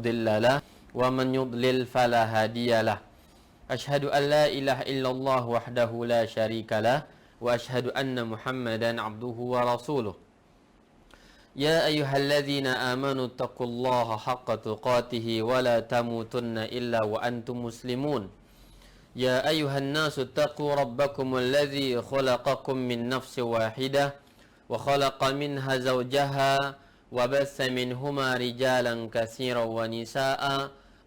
مضل له ومن يضلل فلا هادي له أشهد أن لا إله إلا الله وحده لا شريك له وأشهد أن محمدا عبده ورسوله يا أيها الذين آمنوا اتقوا الله حق تقاته ولا تموتن إلا وأنتم مسلمون يا أيها الناس اتقوا ربكم الذي خلقكم من نفس واحدة وخلق منها زوجها وبث منهما رجالا كثيرا ونساء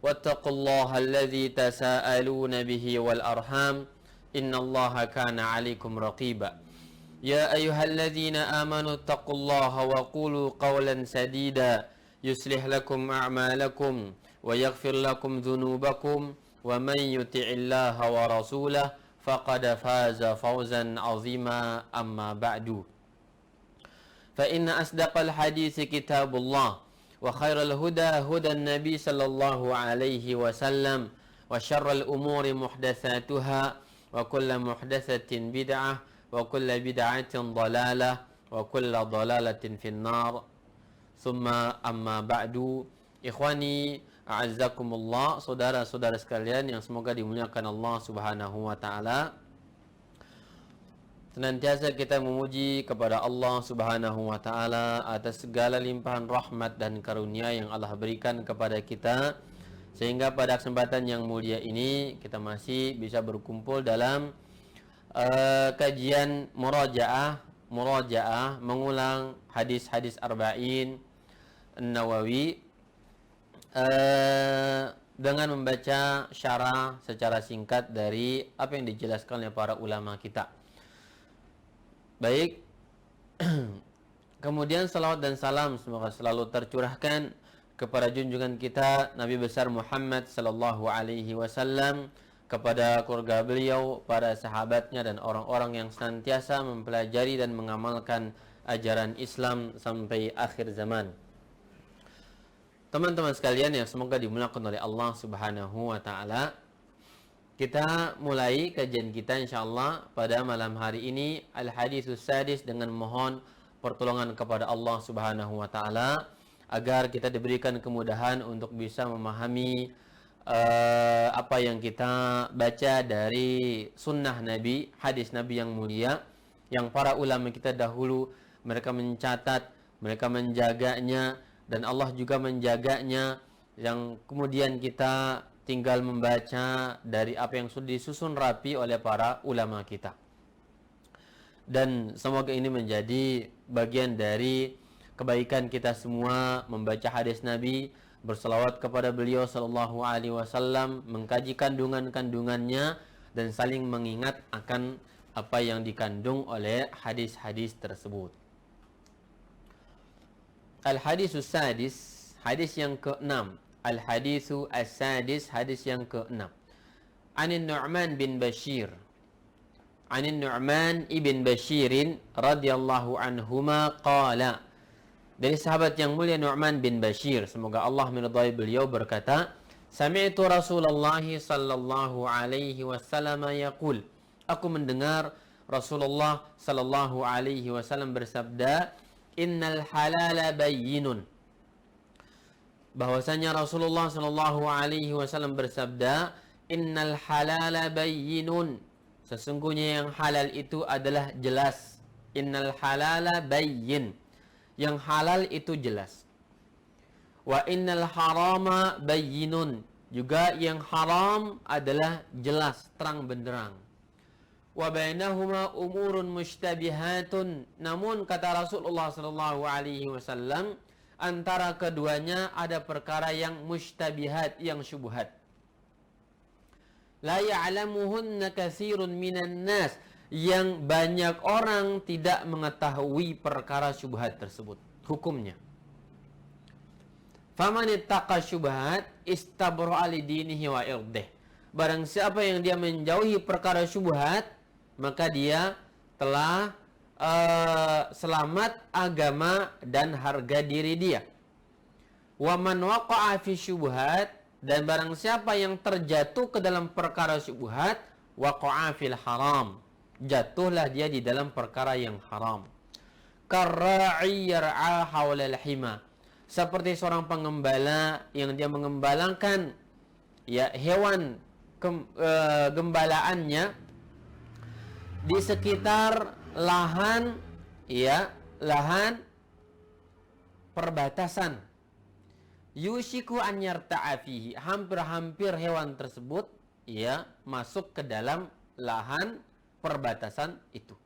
واتقوا الله الذي تساءلون به والأرحام إن الله كان عليكم رقيبا يا أيها الذين آمنوا اتقوا الله وقولوا قولا سديدا يصلح لكم أعمالكم ويغفر لكم ذنوبكم ومن يطع الله ورسوله فقد فاز فوزا عظيما أما بعد فإن أصدق الحديث كتاب الله وخير الهدى هدى النبي صلى الله عليه وسلم وشر الأمور محدثاتها وكل محدثة بدعة وكل بدعة ضلالة وكل ضلالة في النار ثم أما بعد إخواني a'azzakumullah, saudara-saudara sekalian yang semoga dimuliakan Allah Subhanahu wa taala. Senantiasa kita memuji kepada Allah Subhanahu wa taala atas segala limpahan rahmat dan karunia yang Allah berikan kepada kita, sehingga pada kesempatan yang mulia ini kita masih bisa berkumpul dalam kajian murajaah mengulang hadis-hadis arba'in Nawawi dengan membaca syarah secara singkat dari apa yang dijelaskan oleh para ulama kita. Baik, kemudian salawat dan salam semoga selalu tercurahkan kepada junjungan kita Nabi besar Muhammad sallallahu alaihi wasallam, kepada keluarga beliau, para sahabatnya, dan orang-orang yang senantiasa mempelajari dan mengamalkan ajaran Islam sampai akhir zaman. Teman-teman sekalian yang semoga dimuliakan oleh Allah Subhanahu wa taala, kita mulai kajian kita insyaallah pada malam hari ini al-haditsus sadis dengan mohon pertolongan kepada Allah Subhanahu wa taala agar kita diberikan kemudahan untuk bisa memahami apa yang kita baca dari sunnah Nabi, hadis Nabi yang mulia, yang para ulama kita dahulu mereka mencatat, mereka menjaganya, dan Allah juga menjaganya, yang kemudian kita tinggal membaca dari apa yang sudah disusun rapi oleh para ulama kita. Dan semoga ini menjadi bagian dari kebaikan kita semua, membaca hadis Nabi, berselawat kepada beliau sallallahu alaihi wasallam, mengkaji kandungan-kandungannya, dan saling mengingat akan apa yang dikandung oleh hadis-hadis tersebut. Al-hadisus sadis, hadis yang ke-6. Al-hadisu as-sadis, hadis yang ke-6. Anin Nu'man bin Bashir. Anin Nu'man ibn Bashirin radhiyallahu anhuma qala. Dari sahabat yang mulia Nu'man bin Bashir, semoga Allah meridai beliau, berkata, Sami'tu Rasulullah sallallahu alaihi wasallam yaqul. Aku mendengar Rasulullah sallallahu alaihi wasallam bersabda, Innal halala bayyinun. Bahwasanya Rasulullah sallallahu alaihi wasallam bersabda, Innal halala bayyinun. Sesungguhnya yang halal itu adalah jelas. Innal halala bayyin. Yang halal itu jelas. Wa innal harama bayyinun. Juga yang haram adalah jelas, terang benderang. Wa bainahuma umurun mushtabihatun. Namun kata Rasulullah sallallahu alaihi wasallam, antara keduanya ada perkara yang mushtabihat, yang syubhat. La ya'lamuhunna katsirun minan nas. Yang banyak orang tidak mengetahui perkara syubhat tersebut, hukumnya. Faman ittaqa syubhat istabra li dinihi wa irdih. Barang siapa yang dia menjauhi perkara syubhat, maka dia telah selamat agama dan harga diri dia. Wa man waqa'a fi syubhat, dan barang siapa yang terjatuh ke dalam perkara syubhat, waqa'a fil haram, jatuhlah dia di dalam perkara yang haram. Karra'i yar'a hawlal hima, seperti seorang pengembala yang dia mengembalakan ya hewan gembalaannya di sekitar lahan ya, lahan perbatasan. Yushiku an yarta'a fihi, hampir-hampir hewan tersebut ya masuk ke dalam lahan perbatasan itu.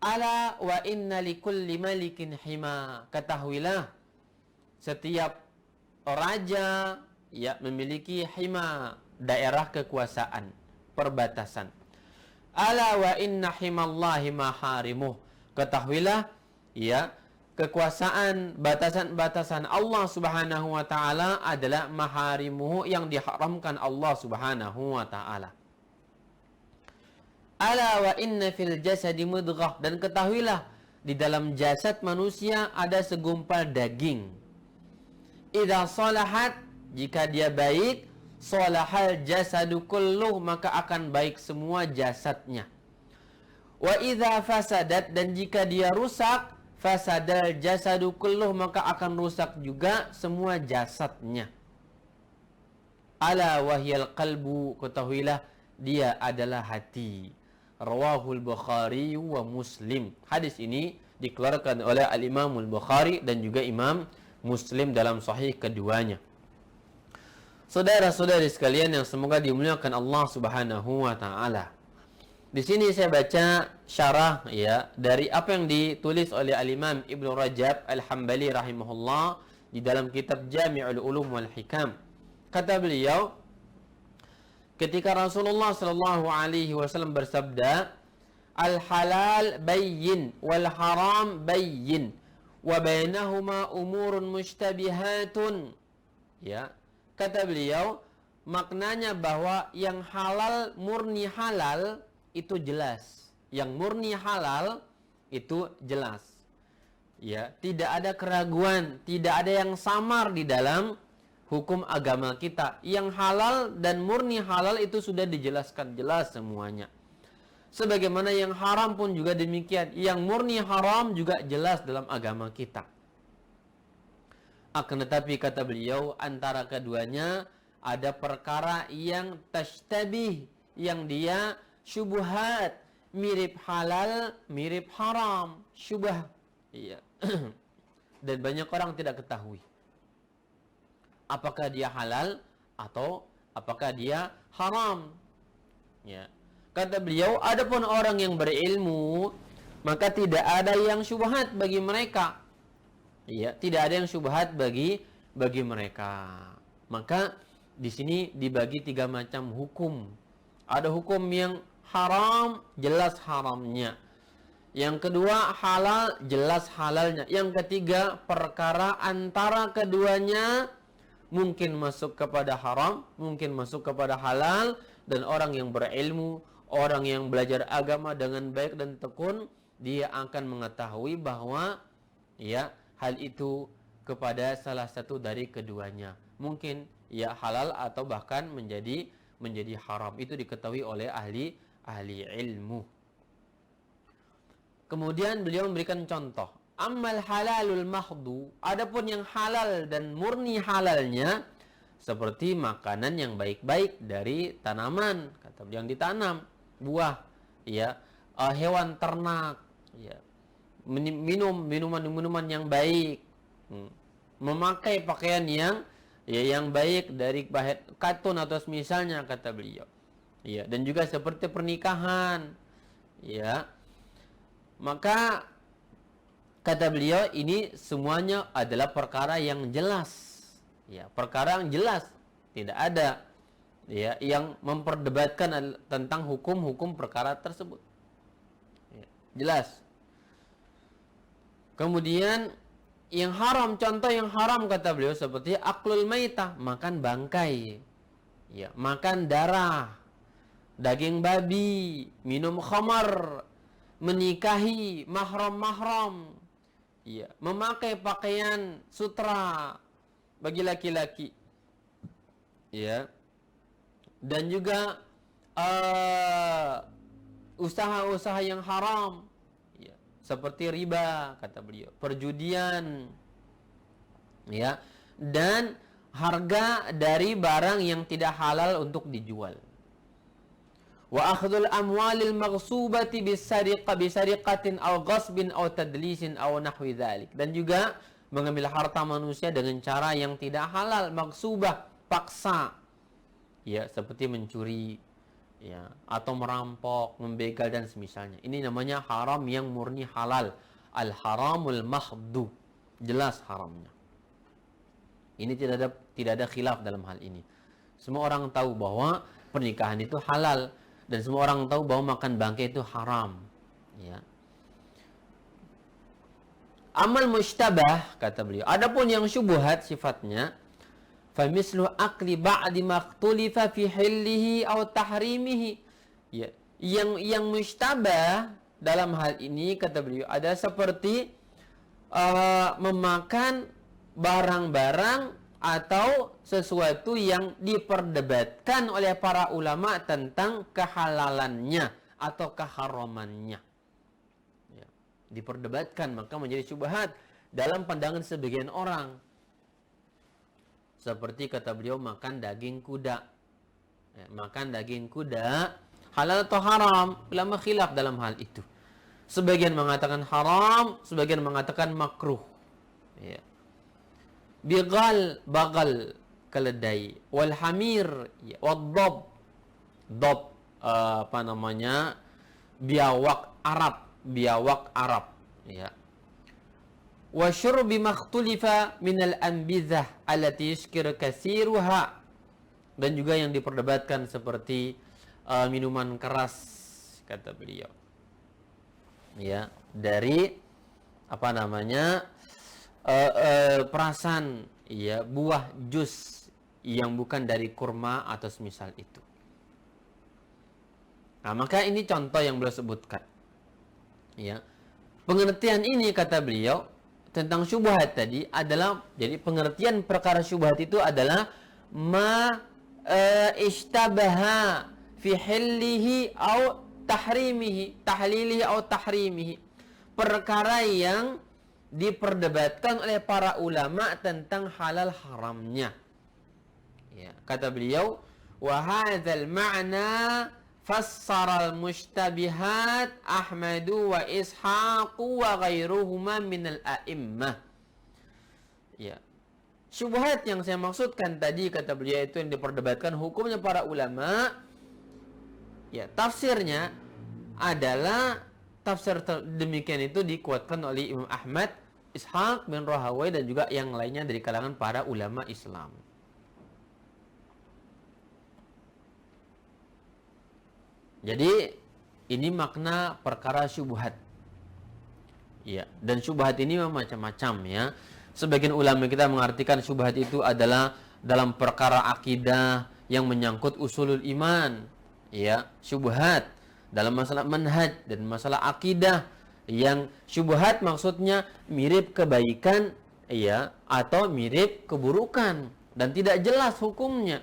Ala wa inna likulli malikin hima, ketahuilah setiap raja ya memiliki hima, daerah kekuasaan, perbatasan. Ala wa inna himallahi maharimuh, ketahuilah ya kekuasaan, batasan-batasan Allah Subhanahu wa taala adalah maharimuhu, yang diharamkan Allah Subhanahu wa taala. Ala wa inna fil jasadi mudghah, dan ketahuilah di dalam jasad manusia ada segumpal daging. Idza salahat, jika dia baik, salahal jasadu kulluh, maka akan baik semua jasadnya. Wa idza fasadat, dan jika dia rusak, fasadal jasadu kulluh, maka akan rusak juga semua jasadnya. Ala wahyal qalbu, ketahuilah dia adalah hati. Rawahul Bukhari wa Muslim. Hadis ini dikeluarkan oleh Al-Imam Al-Bukhari dan juga Imam Muslim dalam sahih keduanya. Saudara-saudari sekalian yang semoga dimuliakan Allah Subhanahu wa taala. Di sini saya baca syarah ya dari apa yang ditulis oleh Al-Imam Ibnu Rajab Al-Hambali rahimahullah di dalam kitab Jami'ul Ulum wal Hikam. Kata beliau, ketika Rasulullah sallallahu alaihi wasallam bersabda, al-halal bayyin wal haram bayyin wa bainahuma umurun mushtabihatun. Ya, kata beliau, maknanya bahwa yang halal, murni halal itu jelas. Yang murni halal itu jelas. Ya, tidak ada keraguan, tidak ada yang samar di dalam hukum agama kita. Yang halal dan murni halal itu sudah dijelaskan jelas semuanya. Sebagaimana yang haram pun juga demikian. Yang murni haram juga jelas dalam agama kita. Akan tetapi kata beliau, antara keduanya ada perkara yang tashtabih, yang dia syubhat, mirip halal, mirip haram, syubah. Iya. Dan banyak orang tidak ketahui apakah dia halal atau apakah dia haram. Ya. Kata beliau, adapun orang yang berilmu, maka tidak ada yang syubhat bagi mereka. Ya, tidak ada yang syubhat bagi mereka. Maka di sini dibagi 3 macam hukum. Ada hukum yang haram, jelas haramnya. Yang kedua, halal, jelas halalnya. Yang ketiga, perkara antara keduanya mungkin masuk kepada haram, mungkin masuk kepada halal, dan orang yang berilmu, orang yang belajar agama dengan baik dan tekun, dia akan mengetahui bahwa ya hal itu kepada salah satu dari keduanya. Mungkin ya halal atau bahkan menjadi haram. Itu diketahui oleh ahli ilmu. Kemudian beliau memberikan contoh. Ammal halalul mahdu, adapun yang halal dan murni halalnya, seperti makanan yang baik-baik dari tanaman, kata yang ditanam, buah, ya, hewan ternak, ya, minuman yang baik, memakai pakaian yang baik dari bahan katun atau misalnya, kata beliau, ya, dan juga seperti pernikahan, ya, maka kata beliau, ini semuanya adalah perkara yang jelas. Ya, perkara yang jelas. Tidak ada ya yang memperdebatkan tentang hukum-hukum perkara tersebut. Ya, jelas. Kemudian yang haram, contoh yang haram kata beliau seperti aklul maitah, makan bangkai. Ya, makan darah, daging babi, minum khamar, menikahi mahram-mahram. Ya, memakai pakaian sutra bagi laki-laki. Ya. Dan juga usaha-usaha yang haram. Ya, seperti riba kata beliau, perjudian. Ya. Dan harga dari barang yang tidak halal untuk dijual. Wa akhdhul amwalil maghsubati bisariqatin aw ghasbin aw tadlisin aw nahwi dzalik. Dan juga mengambil harta manusia dengan cara yang tidak halal, maghsubah, paksa. Ya, seperti mencuri, ya, atau merampok, membegal dan semisalnya. Ini namanya haram yang murni halal. Al-haramul mahdu. Jelas haramnya. Ini tidak ada khilaf dalam hal ini. Semua orang tahu bahwa pernikahan itu halal dan semua orang tahu bahwa makan bangkai itu haram. Ya. Amal mushtabah, kata beliau. Adapun yang syubhat sifatnya, famislu akli ba'di maktulifa fi hillihi aw tahrimihi. Ya. Yang mushtabah dalam hal ini, kata beliau, ada seperti memakan barang-barang atau sesuatu yang diperdebatkan oleh para ulama tentang kehalalannya atau keharamannya. Ya. Diperdebatkan, maka menjadi syubhat dalam pandangan sebagian orang. Seperti kata beliau, makan daging kuda. Ya, makan daging kuda halal atau haram? Ulama khilaf dalam hal itu. Sebagian mengatakan haram, sebagian mengatakan makruh. Ya. Bigal, bagal, keledai, wal hamir, ya, wad dob, biawak Arab, ya. Wa syurbi makhtulifa minal anbizah allati yuskir katsiruha. Dan juga yang diperdebatkan seperti minuman keras, kata beliau. Ya, dari perasan, ya, buah jus yang bukan dari kurma atau semisal itu. Nah, maka ini contoh yang beliau sebutkan. Ya. Pengertian ini, kata beliau, tentang syubhat tadi adalah, jadi pengertian perkara syubhat itu adalah ishtabaha fi hillihi au tahlilihi au tahrimihi. Perkara yang diperdebatkan oleh para ulama tentang halal haramnya. Ya, kata beliau, wa hadzal ma'na fassara al-mushtabihat Ahmadu wa Ishaqu wa ghairuhuma minal a'immah. Ya. Syubhat yang saya maksudkan tadi, kata beliau, itu yang diperdebatkan hukumnya para ulama. Ya, tafsirnya adalah tafsir demikian itu dikuatkan oleh Imam Ahmad, Ishaq bin Rahawai dan juga yang lainnya dari kalangan para ulama Islam. Jadi ini makna perkara syubhat. Ya, dan syubhat ini macam-macam, ya. Sebagian ulama kita mengartikan syubhat itu adalah dalam perkara akidah yang menyangkut usulul iman, ya, syubhat dalam masalah manhaj dan masalah akidah, yang syubhat maksudnya mirip kebaikan, ya, atau mirip keburukan dan tidak jelas hukumnya.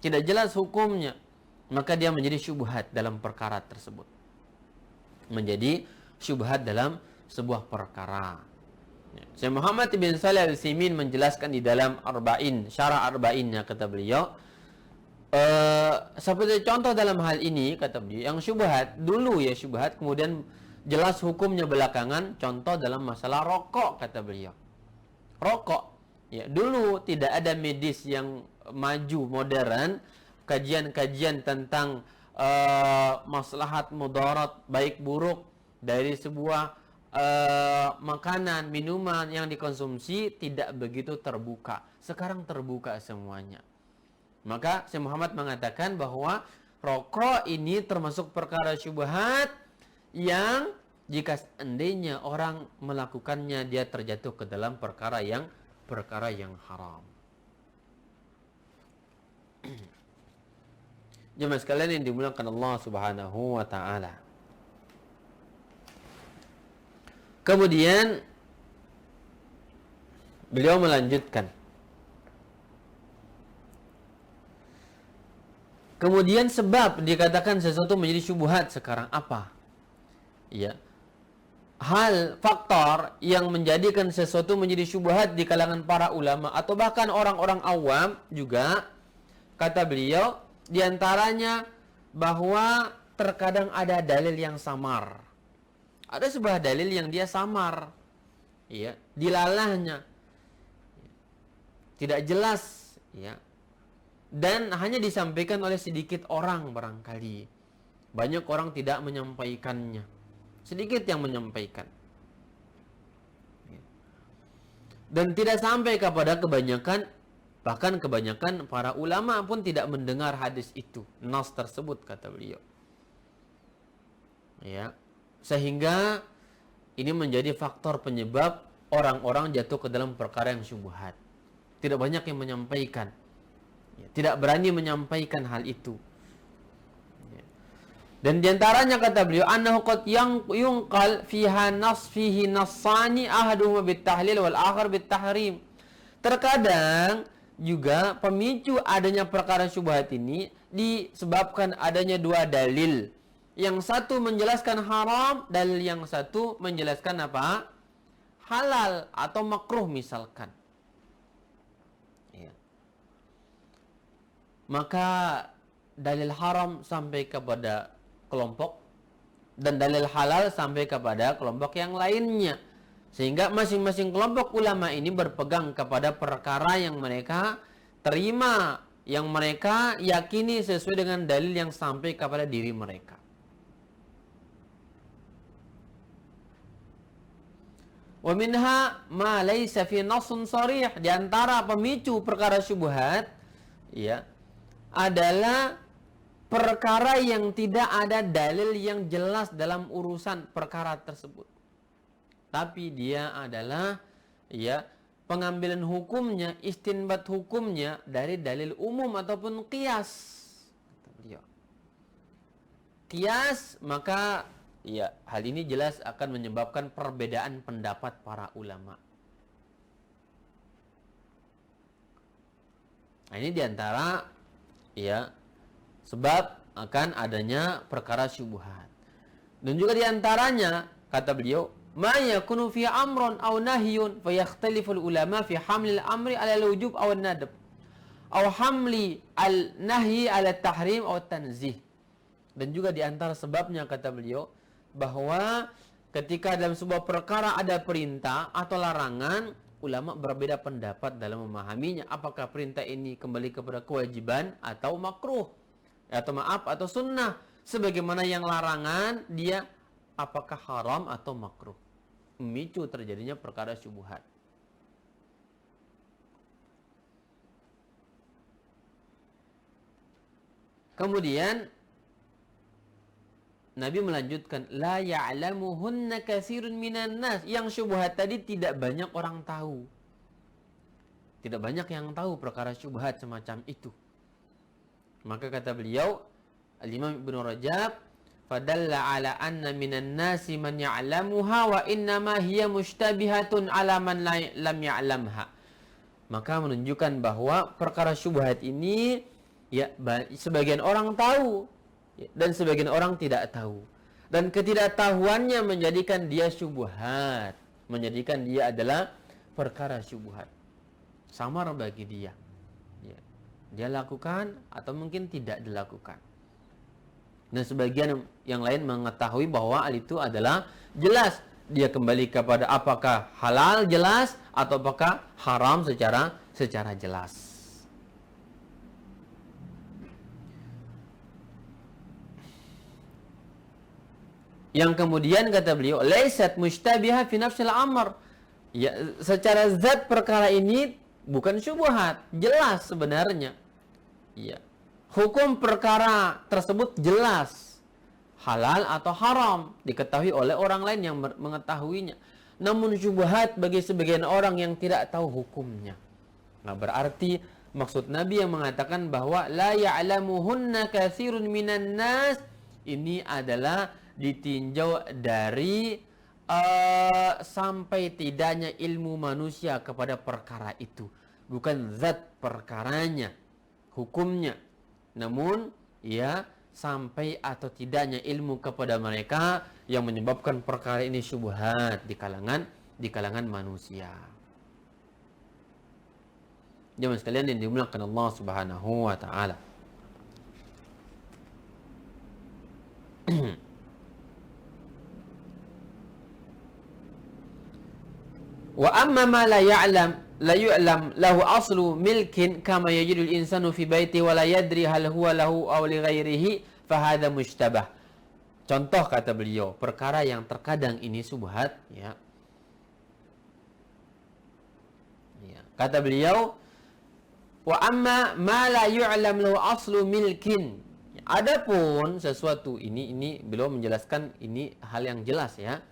Tidak jelas hukumnya. Maka dia menjadi syubhat dalam perkara tersebut. Menjadi syubhat dalam sebuah perkara. Syekh Muhammad bin Shalih Al-Utsaimin menjelaskan di dalam Arba'in, syarah Arba'innya, kata beliau, seperti contoh dalam hal ini, kata beliau, yang syubhat dulu, ya, syubhat, kemudian jelas hukumnya belakangan. Contoh dalam masalah rokok, kata beliau. Rokok, ya, dulu tidak ada medis yang maju, modern, kajian-kajian tentang maslahat mudarat, baik buruk dari sebuah makanan, minuman yang dikonsumsi tidak begitu terbuka. Sekarang terbuka semuanya. Maka Syekh Muhammad mengatakan bahwa rokok ini termasuk perkara syubhat yang jika seandainya orang melakukannya, dia terjatuh ke dalam perkara yang haram. Jemaah sekalian yang dimuliakan Allah Subhanahu wa taala. Kemudian beliau melanjutkan. Kemudian sebab dikatakan sesuatu menjadi syubhat sekarang apa? Ya. hal faktor yang menjadikan sesuatu menjadi syubhat di kalangan para ulama atau bahkan orang-orang awam juga, kata beliau, diantaranya bahwa terkadang ada dalil yang samar. Ada sebuah dalil yang dia samar, ya, dilalahnya, tidak jelas, ya, dan hanya disampaikan oleh sedikit orang barangkali. Banyak orang tidak menyampaikannya. Sedikit yang menyampaikan. Dan tidak sampai kepada kebanyakan, bahkan kebanyakan para ulama pun tidak mendengar hadis itu, nas tersebut, kata beliau. Ya. Sehingga ini menjadi faktor penyebab orang-orang jatuh ke dalam perkara yang syubhat. Tidak banyak yang menyampaikan. Tidak berani menyampaikan hal itu. Dan diantaranya, kata beliau, annahu qad yunqal fihi nassani ahaduhuma bitahlil wal akhar bitahrim. Terkadang juga pemicu adanya perkara syubhat ini disebabkan adanya dua dalil. Yang satu menjelaskan haram, dalil yang satu menjelaskan apa? Halal atau makruh misalkan. Ya. Maka dalil haram sampai kepada kelompok dan dalil halal sampai kepada kelompok yang lainnya, sehingga masing-masing kelompok ulama ini berpegang kepada perkara yang mereka terima, yang mereka yakini sesuai dengan dalil yang sampai kepada diri mereka. Wa minha ma laysa fi nassun sharih, di antara pemicu perkara syubhat, ya, adalah perkara yang tidak ada dalil yang jelas dalam urusan perkara tersebut. Tapi dia adalah, ya, pengambilan hukumnya, istinbat hukumnya dari dalil umum ataupun qiyas. Qiyas, maka ya, hal ini jelas akan menyebabkan perbedaan pendapat para ulama. Nah, ini diantara, ya, sebab akan adanya perkara syubhat. Dan juga diantaranya, kata beliau, ma yakunu fi amrun aw nahyun fa yakhtalifu ulama fi hamli al-amri ala al-wujub aw an-nadb aw hamli al-nahyi ala tahrim aw tanzih. Dan juga diantara sebabnya, kata beliau, bahwa ketika dalam sebuah perkara ada perintah atau larangan, ulama berbeda pendapat dalam memahaminya. Apakah perintah ini kembali kepada kewajiban atau makruh, atau sunnah. Sebagaimana yang larangan, dia apakah haram atau makruh. Memicu terjadinya perkara syubhat. Kemudian Nabi melanjutkan, la ya'lamuhunna katsirun minan nas. Yang syubhat tadi tidak banyak orang tahu. Tidak banyak yang tahu perkara syubhat semacam itu. Maka kata beliau, Al-Imam Ibnu Rajab, fadalla ala anna minan nasi man ya'lamuha wa innama hiya mushtabihatun ala man lam ya'lamha. Maka menunjukkan bahwa perkara syubhat ini, ya, sebagian orang tahu, ya, dan sebagian orang tidak tahu. Dan ketidaktahuannya menjadikan dia syubhat, menjadikan dia adalah perkara syubhat. Samar bagi dia. Ya. Dia lakukan atau mungkin tidak dilakukan. Dan sebagian yang lain mengetahui bahwa hal itu adalah jelas. Dia kembali kepada apakah halal jelas atau apakah haram secara jelas. Yang kemudian kata beliau, laisat mushtabiha fi nafsil amr. Ya, secara zat perkara ini bukan syubhat, jelas sebenarnya. Ya. Hukum perkara tersebut jelas, halal atau haram, diketahui oleh orang lain yang mengetahuinya. Namun syubhat bagi sebagian orang yang tidak tahu hukumnya. Nah, berarti maksud Nabi yang mengatakan bahwa la ya'lamuhunna katsirun minan nas, ini adalah ditinjau dari sampai tidaknya ilmu manusia kepada perkara itu, bukan zat perkaranya, hukumnya, namun ya sampai atau tidaknya ilmu kepada mereka yang menyebabkan perkara ini syubhat di kalangan manusia. Jemaah sekalian yang dimuliakan Allah Subhanahu wa taala. Wa amma ma la yu'lam lahu aslu milkin kama yajidul insanu fi baiti wa la yadri hal huwa lahu aw li ghairihi fa hadha mushtabah. Contoh kata beliau, perkara yang terkadang ini subhat, ya. Kata beliau, wa amma ma la yu'lam lahu aslu milkin. Adapun sesuatu ini beliau menjelaskan ini hal yang jelas, ya.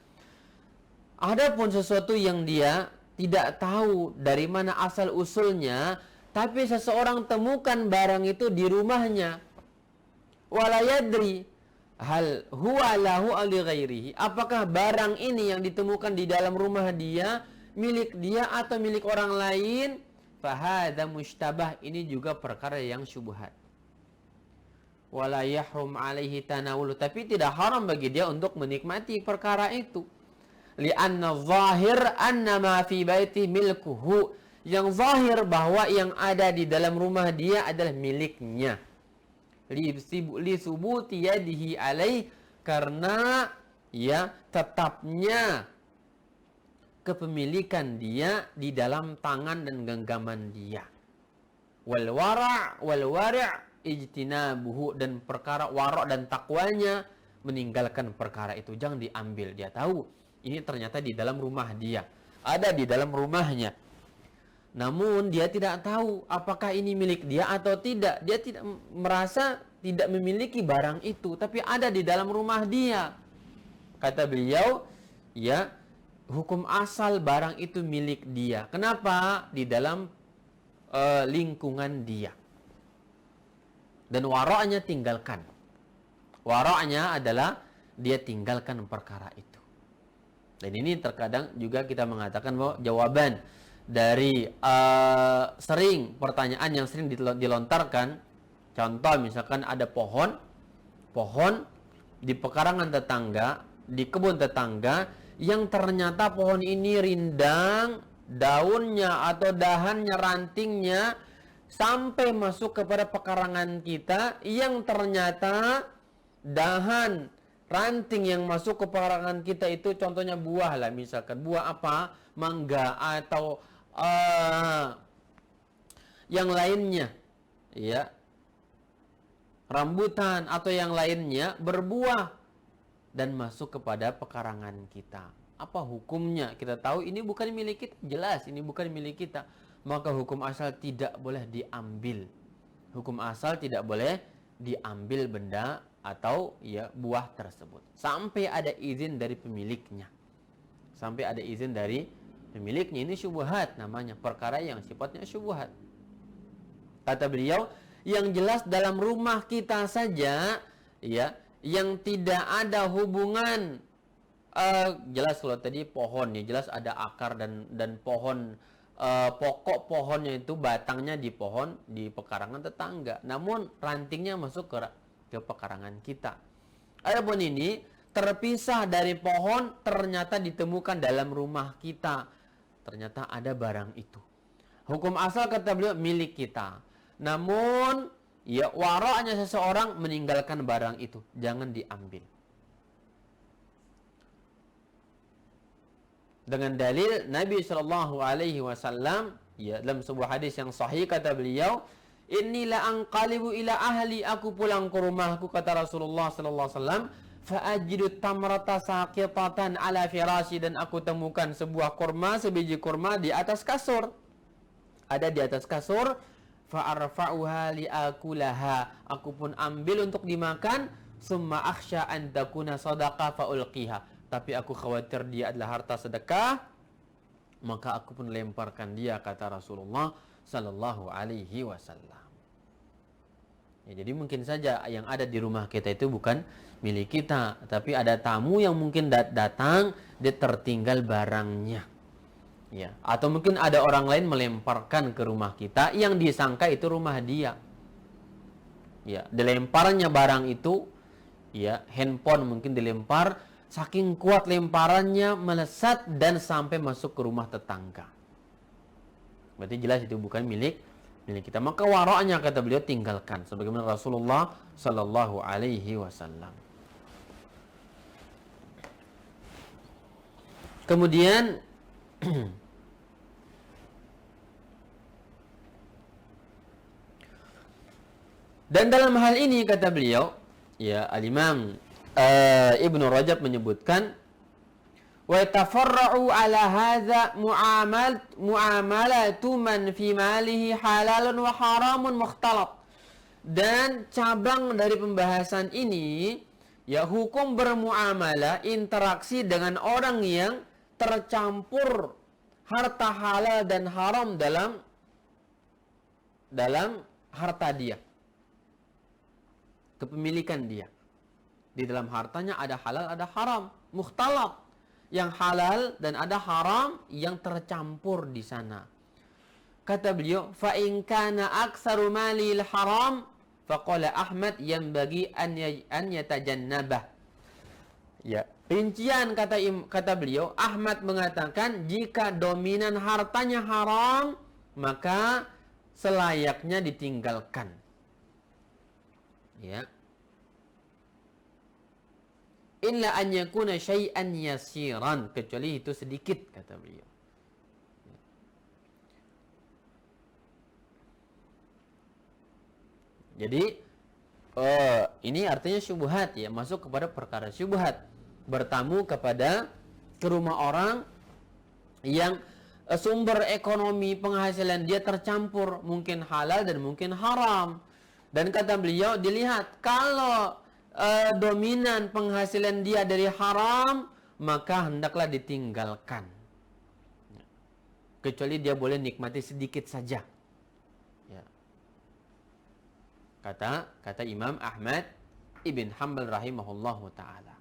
Adapun sesuatu yang dia tidak tahu dari mana asal usulnya, tapi seseorang temukan barang itu di rumahnya. Wala yadri hal huwa lahu aw li ghairihi. Apakah barang ini yang ditemukan di dalam rumah dia milik dia atau milik orang lain? Fahadha mushtabah, ini juga perkara yang syubhat. Wala yahrum alaihi tanawulu, tapi tidak haram bagi dia untuk menikmati perkara itu. Li'anna zahir anna ma fi baiti milkuhu, yang zahir bahwa yang ada di dalam rumah dia adalah miliknya. Li subuti yadihi alaih, karena ya tetapnya kepemilikan dia di dalam tangan dan genggaman dia. Wal wara' ijtinabuhu, dan perkara wara' dan takwanya meninggalkan perkara itu, jangan diambil. Dia tahu ini ternyata di dalam rumah dia, ada di dalam rumahnya, namun dia tidak tahu apakah ini milik dia atau tidak. Dia tidak merasa tidak memiliki barang itu, tapi ada di dalam rumah dia. Kata beliau, ya, hukum asal barang itu milik dia. Kenapa? Di dalam lingkungan dia. Dan wara'nya tinggalkan. Wara'nya adalah dia tinggalkan perkara itu. Dan ini terkadang juga kita mengatakan bahwa jawaban dari sering pertanyaan yang sering dilontarkan. Contoh misalkan ada pohon di pekarangan tetangga, di kebun tetangga, yang ternyata pohon ini rindang, daunnya atau dahannya, rantingnya sampai masuk kepada pekarangan kita, yang ternyata dahan ranting yang masuk ke pekarangan kita itu contohnya buah lah, misalkan buah apa, mangga atau yang lainnya, ya, rambutan atau yang lainnya berbuah dan masuk kepada pekarangan kita. Apa hukumnya? Kita tahu ini bukan milik kita, jelas ini bukan milik kita, maka hukum asal tidak boleh diambil. Hukum asal tidak boleh diambil benda atau ya buah tersebut sampai ada izin dari pemiliknya. Sampai ada izin dari pemiliknya. Ini syubhat namanya, perkara yang sifatnya syubhat. Kata beliau, yang jelas dalam rumah kita saja, ya, yang tidak ada hubungan jelas kalau tadi pohon, ya jelas ada akar dan pohon, pokok pohonnya itu batangnya di pohon di pekarangan tetangga, namun rantingnya masuk ke pekarangan kita. Adapun ini terpisah dari pohon, ternyata ditemukan dalam rumah kita, ternyata ada barang itu. Hukum asal kata beliau milik kita, namun ya wara'nya seseorang meninggalkan barang itu, jangan diambil. Dengan dalil Nabi SAW, ya, dalam sebuah hadis yang sahih kata beliau, "Inilah anqalibu ila ahli," aku pulang ke rumahku, kata Rasulullah SAW, "fa'ajidu tamrata saqitatan ala firasyi," dan aku temukan sebuah kurma, sebiji kurma di atas kasur, ada di atas kasur. Fa'arfa'uha li'akulaha, aku pun ambil untuk dimakan. Summa akhsha an takuna sadaqah fa'ulqiha, tapi aku khawatir dia adalah harta sedekah, maka aku pun lemparkan dia, kata Rasulullah sallallahu alaihi wasallam. Ya, jadi mungkin saja yang ada di rumah kita itu bukan milik kita, tapi ada tamu yang mungkin datang, dia tertinggal barangnya. Ya, atau mungkin ada orang lain melemparkan ke rumah kita yang disangka itu rumah dia. Ya, dilemparnya barang itu, ya, handphone mungkin dilempar, saking kuat lemparannya melesat dan sampai masuk ke rumah tetangga. Berarti jelas itu bukan milik kita. Maka wara'nya kata beliau tinggalkan sebagaimana Rasulullah sallallahu alaihi wasallam. Kemudian dan dalam hal ini kata beliau, ya Al-Imam Ibnu Rajab menyebutkan wa tafarra'u ala hadza muamalatu man fi malihi halalun wa haramun mukhtalat. Dan cabang dari pembahasan ini ya hukum bermuamalah, interaksi dengan orang yang tercampur harta halal dan haram dalam harta dia, kepemilikan dia. Di dalam hartanya ada halal, ada haram, mukhtalat, yang halal dan ada haram yang tercampur di sana. Kata beliau, fa in kana aktsaru malil haram faqala Ahmad yanbaghi an yatajannabah. Ya, rincian kata beliau, Ahmad mengatakan jika dominan hartanya haram, maka selayaknya ditinggalkan. Ya. Illa an yakuna syai'an yasiran, kecuali itu sedikit kata beliau. Jadi ini artinya syubhat ya, masuk kepada perkara syubhat, bertamu ke rumah orang yang sumber ekonomi penghasilan dia tercampur, mungkin halal dan mungkin haram. Dan kata beliau, dilihat kalau dominan penghasilan dia dari haram, maka hendaklah ditinggalkan. Kecuali dia boleh nikmati sedikit saja. Ya. Kata Imam Ahmad ibn Hanbal rahimahullahu ta'ala.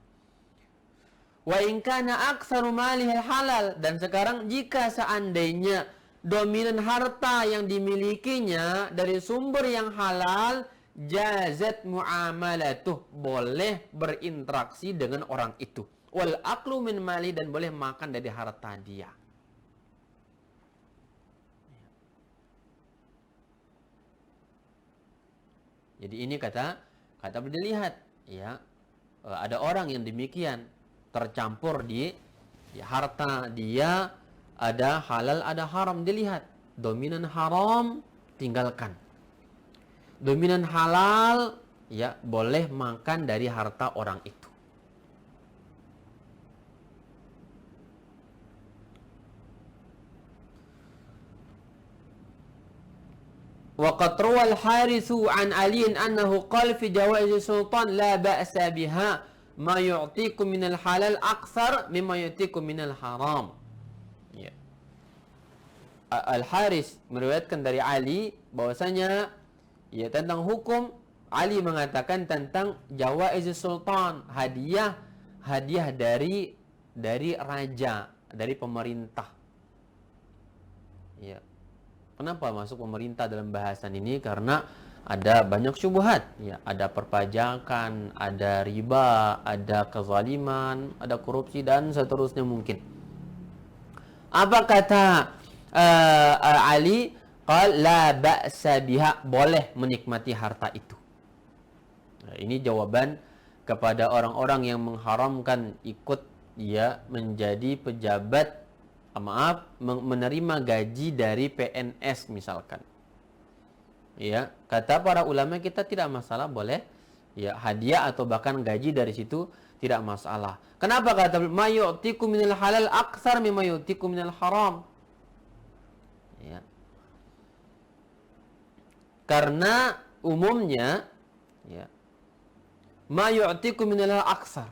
Wa in kana aktsaru malihi halal, dan sekarang jika seandainya dominan harta yang dimilikinya dari sumber yang halal, jazat muamalatuh, boleh berinteraksi dengan orang itu. Wal aklu min mali, dan boleh makan dari harta dia. Jadi ini kata dilihat ya, ada orang yang demikian tercampur di harta dia, ada halal ada haram, dilihat dominan haram tinggalkan, dominan halal ya boleh makan dari harta orang itu. Wa qad rawa al-Haritsu an Ali annahu qala fi jawaiz sultan la ba'sa biha ma yu'tikum min al-halal akthar mimma yu'tikum min al-haram. Ya. Al-Harits meriwayatkan dari Ali bahwasanya ya tentang hukum, Ali mengatakan tentang jawaiz sultan, hadiah dari raja, dari pemerintah. Ya. Kenapa masuk pemerintah dalam bahasan ini? Karena ada banyak syubhat, ya, ada perpajakan, ada riba, ada kezaliman, ada korupsi dan seterusnya mungkin. Apa kata Ali? Qal la ba'sa biha, boleh menikmati harta itu. Nah, ini jawaban kepada orang-orang yang mengharamkan ikut ya menjadi pejabat, menerima gaji dari PNS misalkan. Ya, kata para ulama kita tidak masalah, boleh ya hadiah atau bahkan gaji dari situ tidak masalah. Kenapa kata ma yu'tikum minal halal aktsar mimma yu'tikum minal haram? Ya. Karena umumnya ya ma yu'tikum minal halal aktsar,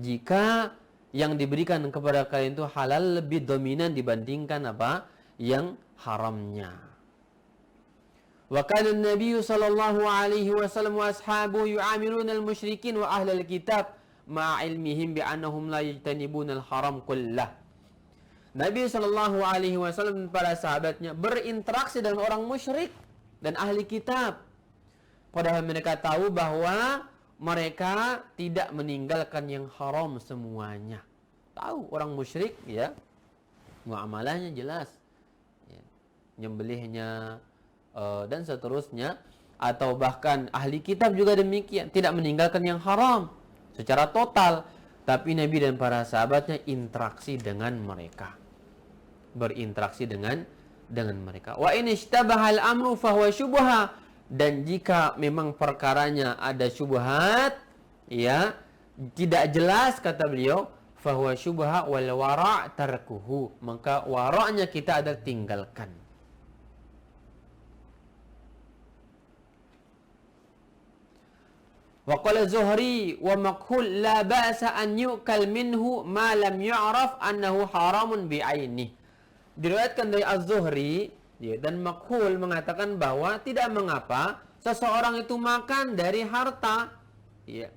jika yang diberikan kepada kalian itu halal lebih dominan dibandingkan apa yang haramnya. Wa kana an-nabiy sallallahu alaihi wasallam wa ashabuhu yu'amiluna al-musyrikin wa ahlal kitab ma'a ilmihim bi annahum la yajtanibuna al-haram kullah. Nabi sallallahu alaihi wasallam dan para sahabatnya berinteraksi dengan orang musyrik dan ahli kitab, padahal mereka tahu bahwa mereka tidak meninggalkan yang haram semuanya. Tahu orang musyrik ya, muamalahnya jelas, ya, nyembelihnya dan seterusnya. Atau bahkan ahli kitab juga demikian, tidak meninggalkan yang haram secara total. Tapi Nabi dan para sahabatnya interaksi dengan mereka, berinteraksi dengan mereka. Wa in ishtabahal amru fahuwa syubha, dan jika memang perkaranya ada syubhat, ya, tidak jelas kata beliau, fahuwa syubha wal wara' tarkuhu, maka wara'nya kita ada tinggalkan. Wa qala Zuhri wa makhul la ba'sa an yu'kal minhu ma lam yu'raf annahu haramun bi'aini. Diriwayatkan dari Az-Zuhri, ya, dan Makhul mengatakan bahwa tidak mengapa seseorang itu makan dari harta, ya,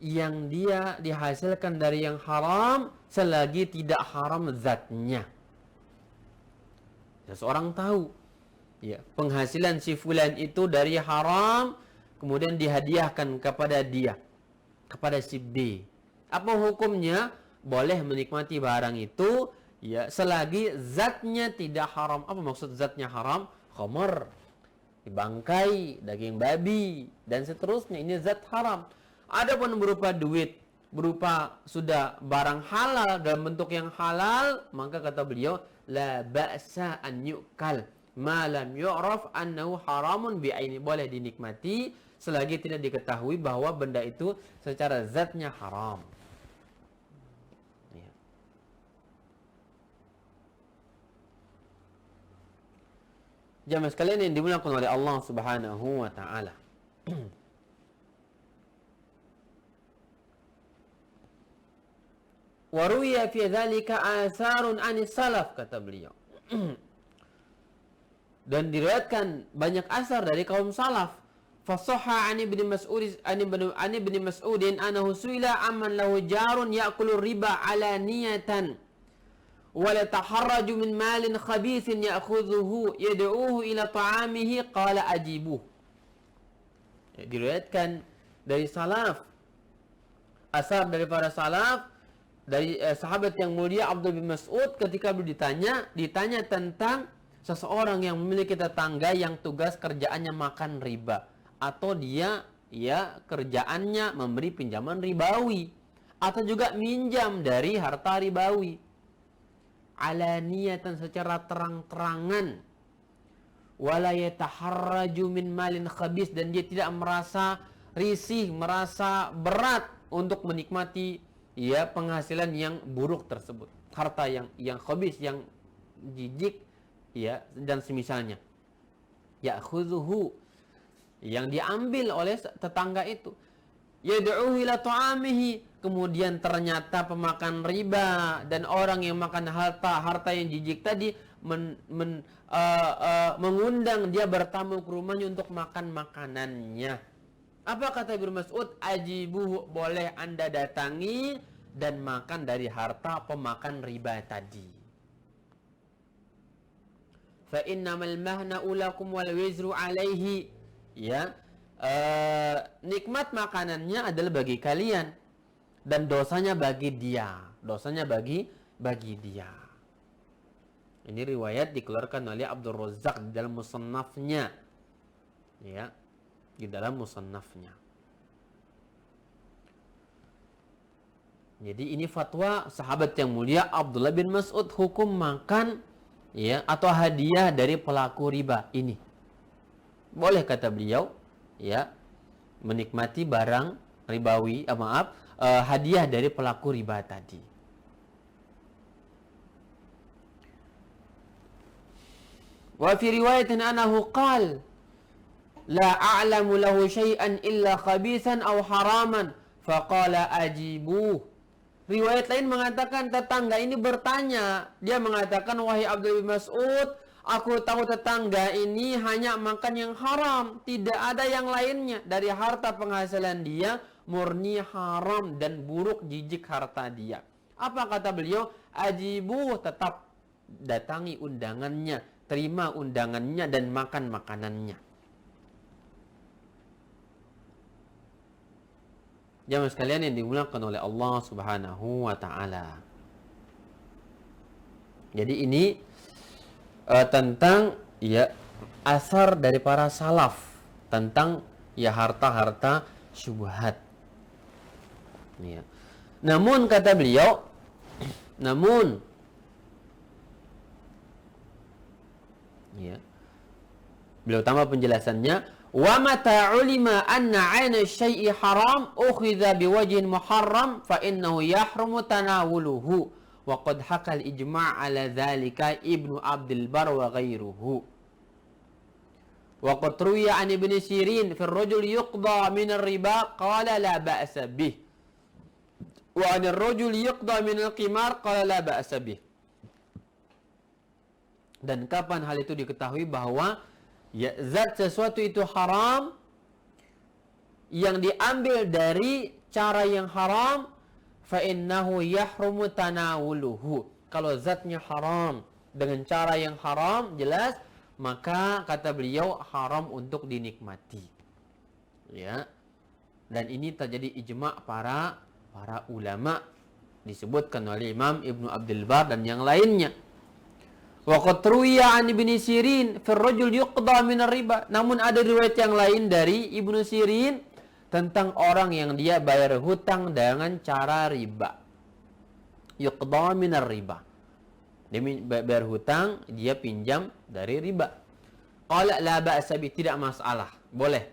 yang dia dihasilkan dari yang haram selagi tidak haram zatnya. Seseorang tahu, ya, penghasilan si fulan itu dari haram, kemudian dihadiahkan kepada dia, kepada si B. Apa hukumnya? Boleh menikmati barang itu, ya, selagi zatnya tidak haram. Apa maksud zatnya haram? Khamar, bangkai, daging babi, dan seterusnya. Ini zat haram. Adapun berupa duit, berupa sudah barang halal dalam bentuk yang halal, maka kata beliau, la ba'sa an yu'kal ma lam yu'raf annahu haramun bi'aini. Boleh dinikmati selagi tidak diketahui bahwa benda itu secara zatnya haram. Jamaah sekalian yang dimuliakan oleh Allah Subhanahu wa taala. Wa ruwiya fi dzalika atharun anis salaf, kata beliau. Dan diriwayatkan banyak asar dari kaum salaf. Fasahha an ibn Mas'ud an ibn Mas'udin annahu suila amman lahu jarun ya'kulu riba alaniyatan wala taharraju min malin khabithin ya'khudhuhu yad'uhu ila ta'amihi qala ajibuh. Ya, diriwayatkan dari salaf, asar dari para salaf, dari sahabat yang mulia Abdullah bin Mas'ud, ketika beliau ditanya tentang seseorang yang memiliki tetangga yang tugas kerjaannya makan riba, atau dia, ya, kerjaannya memberi pinjaman ribawi, atau juga minjam dari harta ribawi alaniyatan, secara terang-terangan, wala yataharraju min malin khabis, dan dia tidak merasa risih, merasa berat untuk menikmati, ya, penghasilan yang buruk tersebut, harta yang khabis, yang jijik, ya, dan semisalnya. Ya'khudhuhu, yang diambil oleh tetangga itu. Yad'uhu ila ta'amihi, kemudian ternyata pemakan riba dan orang yang makan harta yang jijik tadi mengundang dia bertamu ke rumahnya untuk makan makanannya. Apa kata Ibnu Mas'ud? Ajibuh, boleh Anda datangi dan makan dari harta pemakan riba tadi. Fa innamal mahna'u lakum wal wizru alaihi, ya, nikmat makanannya adalah bagi kalian dan dosanya bagi dia, bagi dia. Ini riwayat dikeluarkan oleh Abdul Razzaq di dalam musannafnya, ya, di dalam musannafnya. Jadi ini fatwa sahabat yang mulia Abdullah bin Mas'ud, hukum makan, ya, atau hadiah dari pelaku riba ini. Boleh kata beliau, ya, menikmati barang ribawi, hadiah dari pelaku riba tadi. Wa fi riwayatin anahu qala la a'lamu lahu syai'an illa khabithan aw haraman faqala ajibuh. Riwayat lain mengatakan tetangga ini bertanya, dia mengatakan, wahai Abdullah bin Mas'ud, aku tahu tetangga ini hanya makan yang haram, tidak ada yang lainnya dari harta penghasilan dia, murni haram dan buruk jijik harta dia. Apa kata beliau? Ajibuh, tetap datangi undangannya, terima undangannya dan makan makanannya. Jamaah sekalian yang dimuliakan oleh Allah Subhanahu wa taala. Jadi ini tentang ya asar dari para salaf tentang ya harta-harta syubhat. Ya. Namun kata beliau, ya, beliau tambah penjelasannya, wa mata ulima anna 'aina syai'i haram ukhidha biwajhin muharram fa innahu yahrumu tanawuluhu wa qad hakal ijma' ala dzalika Ibnu Abdul Bar wa ghairuhu wa qad ruwiya an Ibnu Sirin fi ar-rajul yuqda min ar-riba qala la ba'sa bih wa an ar-rajul yuqda min al-qimar qala la ba'sa bih. Dan kapan hal itu diketahui bahwa ya zat sesuatu itu haram yang diambil dari cara yang haram, fa innahu yahrumu tanawuluhu. Kalau zatnya haram dengan cara yang haram jelas, maka kata beliau haram untuk dinikmati. Ya. Dan ini terjadi ijma' para ulama, disebutkan oleh Imam Ibnu Abdul Bar dan yang lainnya. Wa qad ruwiya an Ibnu Sirin fi ar-rajul yuqda min ar-riba. Namun ada riwayat yang lain dari Ibnu Sirin tentang orang yang dia bayar hutang dengan cara riba. Yuqda min ar-riba. Dia bayar hutang, dia pinjam dari riba. Qala la ba'sa bi, tidak masalah, boleh.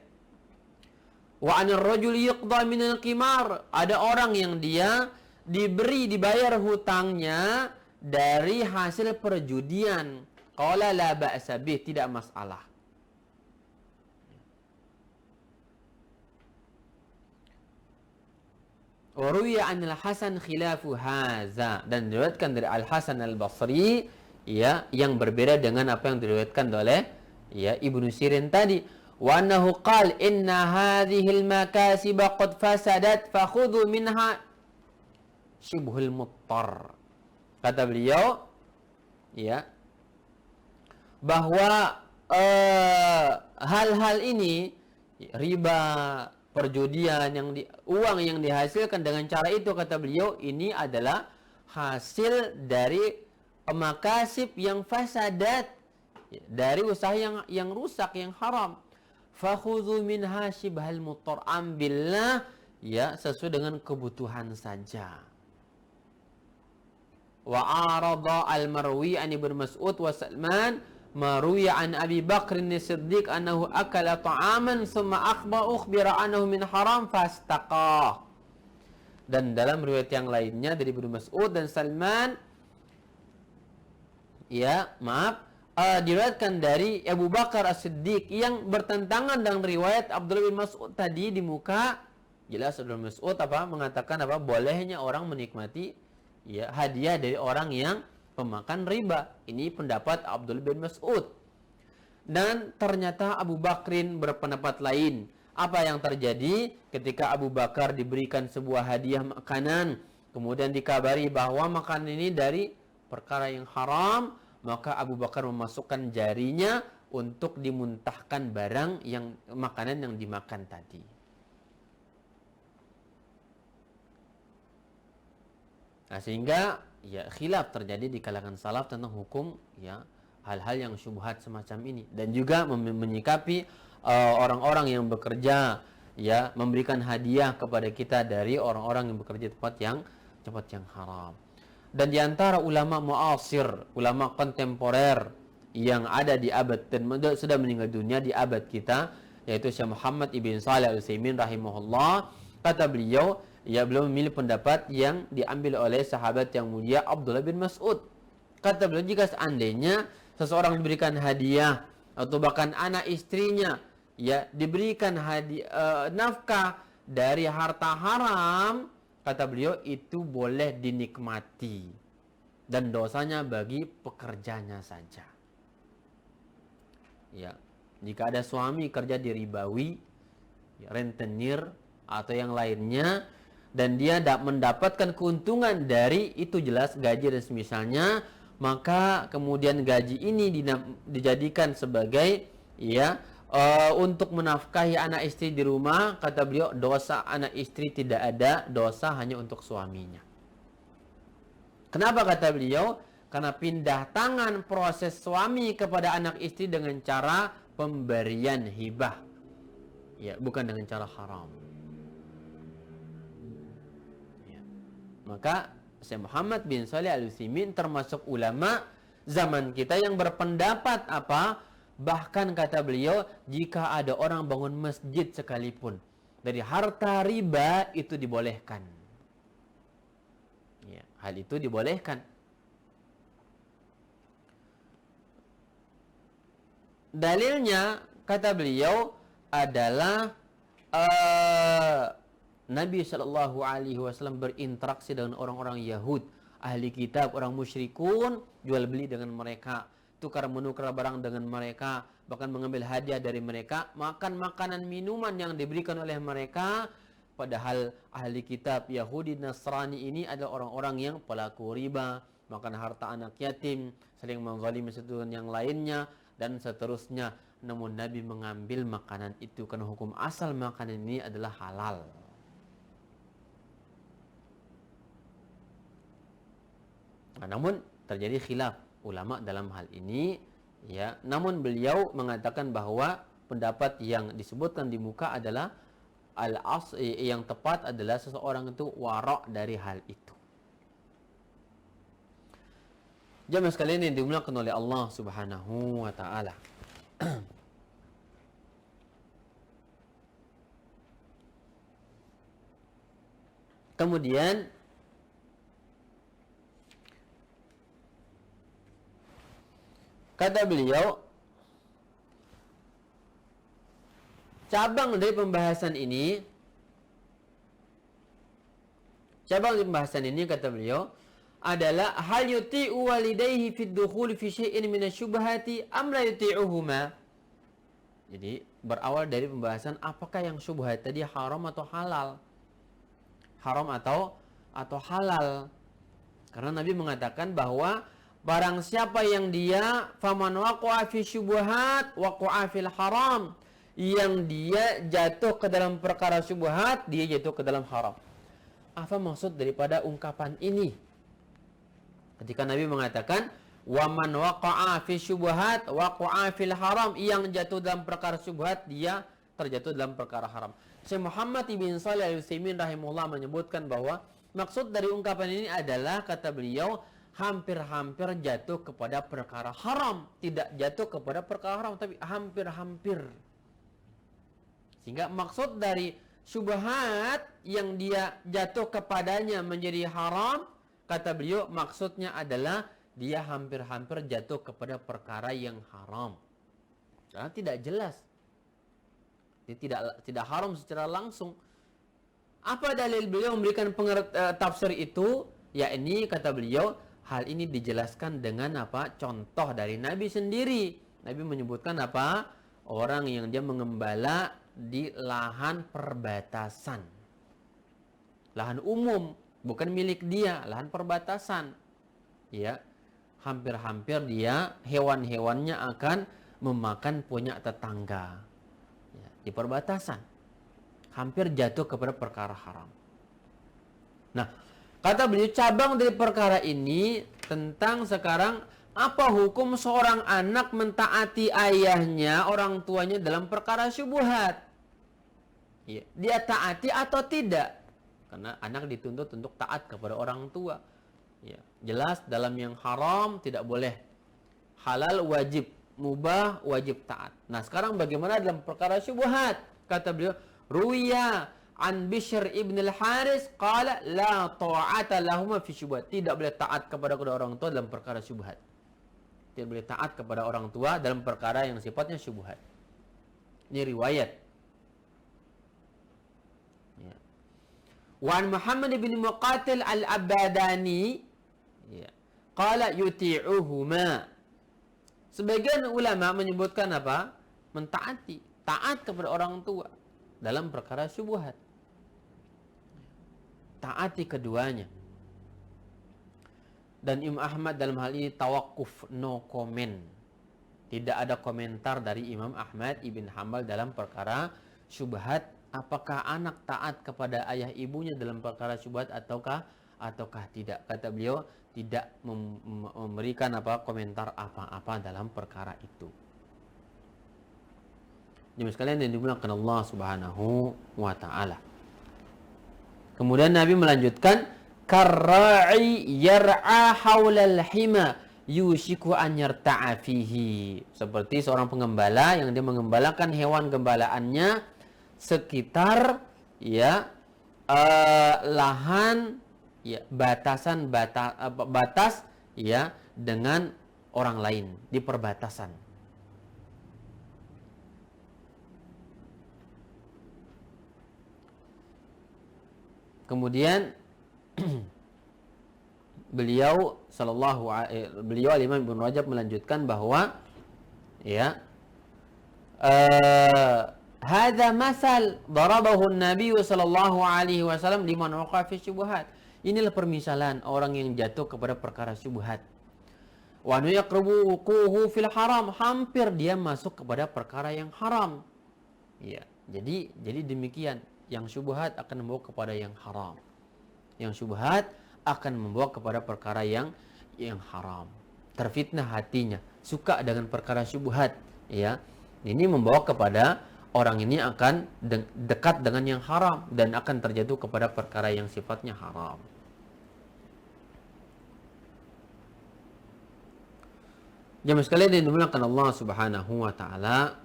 Wa an ar-rajul yuqda min al-qimar. Ada orang yang dia dibayar hutangnya dari hasil perjudian. Qala la ba'sa bih, tidak masalah. Wa ruwiya an al-Hasan khilafu haza, dan diriwayatkan dari Al-Hasan Al-Basri ya yang berbeda dengan apa yang diriwayatkan oleh ya Ibnu Sirin tadi. Wa annahu qala inna hadhihi al-makasib qad fasadat fakhudhu minha shibhul muttar. Kata beliau, ya, bahwa hal-hal ini, riba, perjudian, uang yang dihasilkan dengan cara itu, kata beliau, ini adalah hasil dari makasib yang fasadat, dari usaha yang rusak, yang haram. Fakhudhu minha shibhal muttar, ambillah ya sesuai dengan kebutuhan saja. Wa arada al-marwi an Ibnu Mas'ud wa Salman marwi an Abi Bakr as-Siddiq annahu akala ta'aman thumma ukhbira annahu min haram fastaqah. Dan dalam riwayat yang lainnya dari Ibnu Mas'ud dan Salman, ya diriwayatkan dari Abu Bakar as-Siddiq yang bertentangan dengan riwayat Abdullah bin Mas'ud tadi di muka. Jelas Abdullah bin Mas'ud mengatakan bolehnya orang menikmati ya hadiah dari orang yang pemakan riba. Ini pendapat Abdullah bin Mas'ud. Dan ternyata Abu Bakrin berpendapat lain. Apa yang terjadi ketika Abu Bakar diberikan sebuah hadiah makanan, kemudian dikabari bahwa makanan ini dari perkara yang haram, maka Abu Bakar memasukkan jarinya untuk dimuntahkan barang yang makanan yang dimakan tadi. Nah, sehingga ya khilaf terjadi di kalangan salaf tentang hukum ya hal-hal yang syubhat semacam ini, dan juga menyikapi orang-orang yang bekerja ya memberikan hadiah kepada kita dari orang-orang yang bekerja tempat yang haram. Dan di antara ulama muasir, ulama kontemporer yang ada di abad dan sudah meninggal dunia di abad kita, yaitu Syekh Muhammad ibn Shalih Al-Utsaimin rahimahullah, kata beliau, ya beliau memilih pendapat yang diambil oleh sahabat yang mulia Abdullah bin Mas'ud. Kata beliau, jika seandainya seseorang diberikan hadiah atau bahkan anak istrinya ya diberikan hadiah nafkah dari harta haram, kata beliau itu boleh dinikmati dan dosanya bagi pekerjanya saja. Ya, jika ada suami kerja di ribawi, ya, rentenir atau yang lainnya, dan dia mendapatkan keuntungan dari itu, jelas gaji dan semisalnya, maka kemudian gaji ini dijadikan sebagai ya untuk menafkahi anak istri di rumah, kata beliau, dosa anak istri tidak ada, dosa hanya untuk suaminya. Kenapa kata beliau? Karena pindah tangan proses suami kepada anak istri dengan cara pemberian hibah. Ya, bukan dengan cara haram. Ya. Maka Syekh Muhammad bin Shalih Al-Utsaimin termasuk ulama zaman kita yang berpendapat apa? Bahkan kata beliau, jika ada orang bangun masjid sekalipun, dari harta riba itu dibolehkan. Ya, hal itu dibolehkan. Dalilnya kata beliau adalah Nabi Shallallahu Alaihi Wasallam berinteraksi dengan orang-orang Yahud, ahli kitab, orang musyrikun, jual beli dengan mereka, tukar menukar barang dengan mereka, bahkan mengambil hadiah dari mereka, makan makanan minuman yang diberikan oleh mereka. Padahal ahli kitab Yahudi Nasrani ini adalah orang-orang yang pelaku riba, makan harta anak yatim, saling menzalimi satu dengan yang lainnya, dan seterusnya. Namun Nabi mengambil makanan itu karena hukum asal makanan ini adalah halal. Nah, namun terjadi khilaf ulama dalam hal ini, ya. Namun beliau mengatakan bahwa pendapat yang disebutkan di muka adalah yang tepat adalah seseorang itu wara' dari hal itu. Jamaah sekalian yang dimuliakan oleh Allah Subhanahu wa taala. Kemudian kata beliau, cabang dari pembahasan ini kata beliau adalah hal yuti'u walidayhi fid dukhul fi syai'in min asyubhati am la yuti'uhuma. Jadi berawal dari pembahasan apakah yang syubhat tadi haram atau halal. Haram atau halal. Karena Nabi mengatakan bahwa barang siapa yang dia faman waqa'a fi syubhat waqa'a fil haram, yang dia jatuh ke dalam perkara syubhat, dia jatuh ke dalam haram. Apa maksud daripada ungkapan ini? Ketika Nabi mengatakan waman waqa'a fi syubhat waqa'a fil haram, yang jatuh dalam perkara syubhat dia terjatuh dalam perkara haram. Syekh Muhammad bin Shalih Al-Utsaimin rahimahullah menyebutkan bahwa maksud dari ungkapan ini adalah kata beliau hampir-hampir jatuh kepada perkara haram, tidak jatuh kepada perkara haram tapi hampir-hampir. Sehingga maksud dari syubhat yang dia jatuh kepadanya menjadi haram, kata beliau maksudnya adalah dia hampir-hampir jatuh kepada perkara yang haram. Karena tidak jelas. Dia tidak haram secara langsung. Apa dalil beliau memberikan tafsir itu? Yakni kata beliau, hal ini dijelaskan dengan apa? Contoh dari Nabi sendiri. Nabi menyebutkan apa? Orang yang dia mengembala di lahan perbatasan. Lahan umum, bukan milik dia, lahan perbatasan. Ya. Hampir-hampir dia hewan-hewannya akan memakan punya tetangga. Ya, di perbatasan. Hampir jatuh kepada perkara haram. Nah, kata beliau cabang dari perkara ini tentang sekarang apa hukum seorang anak mentaati ayahnya, orang tuanya dalam perkara syubhat. Ya, dia taati atau tidak? Karena anak dituntut untuk taat kepada orang tua. Ya, jelas dalam yang haram tidak boleh. Halal wajib, mubah wajib taat. Nah, sekarang bagaimana dalam perkara syubhat? Kata beliau, ruwiya an Bishr ibn al-Haris qala la ta'ata lahum fi syubhat. Tidak boleh taat kepada kedua orang tua dalam perkara syubhat. Tidak boleh taat kepada orang tua dalam perkara yang sifatnya syubhat. Ini riwayat. Ya. Wa Muhammad bin Muqatil al-Abadani ya, qala yuti'uhuma. Sebagian ulama menyebutkan apa? Mentaati, taat kepada orang tua dalam perkara syubhat. Taati keduanya. Dan Imam Ahmad dalam hal ini tawakuf, no comment. Tidak ada komentar dari Imam Ahmad ibn Hanbal dalam perkara syubhat. Apakah anak taat kepada ayah ibunya dalam perkara syubhat ataukah tidak? Kata beliau, tidak memberikan komentar apa-apa dalam perkara itu. Jemaah sekalian yang dimuliakan Allah Subhanahu wa taala. Kemudian Nabi melanjutkan, karra'i yar'a haulal hima yushiku an yarta'a fihi. Seperti seorang pengembala yang dia mengembalakan hewan gembalaannya sekitar lahan batas dengan orang lain di perbatasan. Kemudian beliau Imam Ibnu Rajab melanjutkan bahwa hadza masal darabahu an-nabiy sallallahu alaihi wasallam liman waqa'a fi syubhat. Inilah permisalan orang yang jatuh kepada perkara syubhat. Wa yaqrabu wuquhu fil haram, hampir dia masuk kepada perkara yang haram. Ya, jadi demikian. Yang syubhat akan membawa kepada yang haram. Yang syubhat akan membawa kepada perkara yang haram. Terfitnah hatinya, suka dengan perkara syubhat, ya. Ini membawa kepada orang ini akan dekat dengan yang haram dan akan terjatuh kepada perkara yang sifatnya haram. Jemaah sekalian yang dimuliakan Allah Subhanahu wa taala,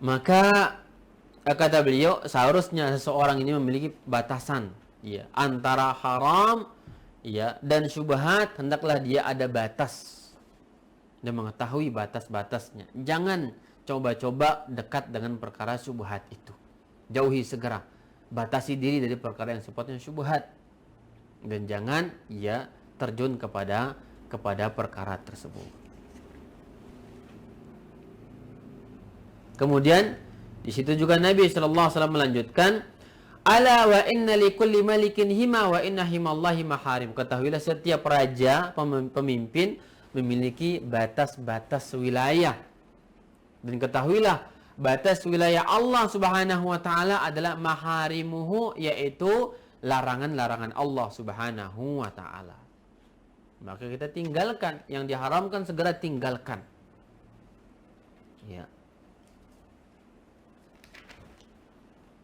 maka kata beliau, seharusnya seseorang ini memiliki batasan, ya, antara haram, ya, dan syubhat. Hendaklah dia ada batas dan mengetahui batas-batasnya. Jangan coba-coba dekat dengan perkara syubhat itu. Jauhi segera. Batasi diri dari perkara yang sifatnya syubhat. Dan jangan terjun kepada perkara tersebut. Kemudian di situ juga Nabi sallallahu alaihi wasallam melanjutkan, ala wa inna likulli malikin hima wa inna himallahi maharim. Ketahuilah setiap raja, pemimpin memiliki batas-batas wilayah. Dan ketahuilah batas wilayah Allah Subhanahu wa taala adalah maharimuhu, yaitu larangan-larangan Allah Subhanahu wa taala. Maka kita tinggalkan yang diharamkan, segera tinggalkan. Ya.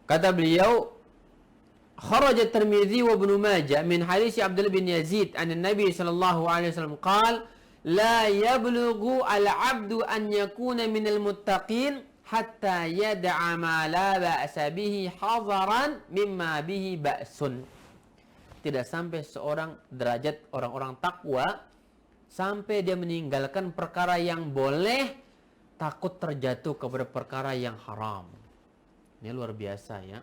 Kata beliau, kharaja Tirmidzi wa Ibnu Majah min hadits Abdullah bin Yazid an Nabi sallallahu alaihi wasallam qala la yablughu al-'abdu an yakuna minal muttaqin hatta yad'a ma la ba'sa bihi hadaran mimma bihi ba'sun. Tidak sampai seorang derajat orang-orang takwa sampai dia meninggalkan perkara yang boleh takut terjatuh kepada perkara yang haram. Ini luar biasa, ya.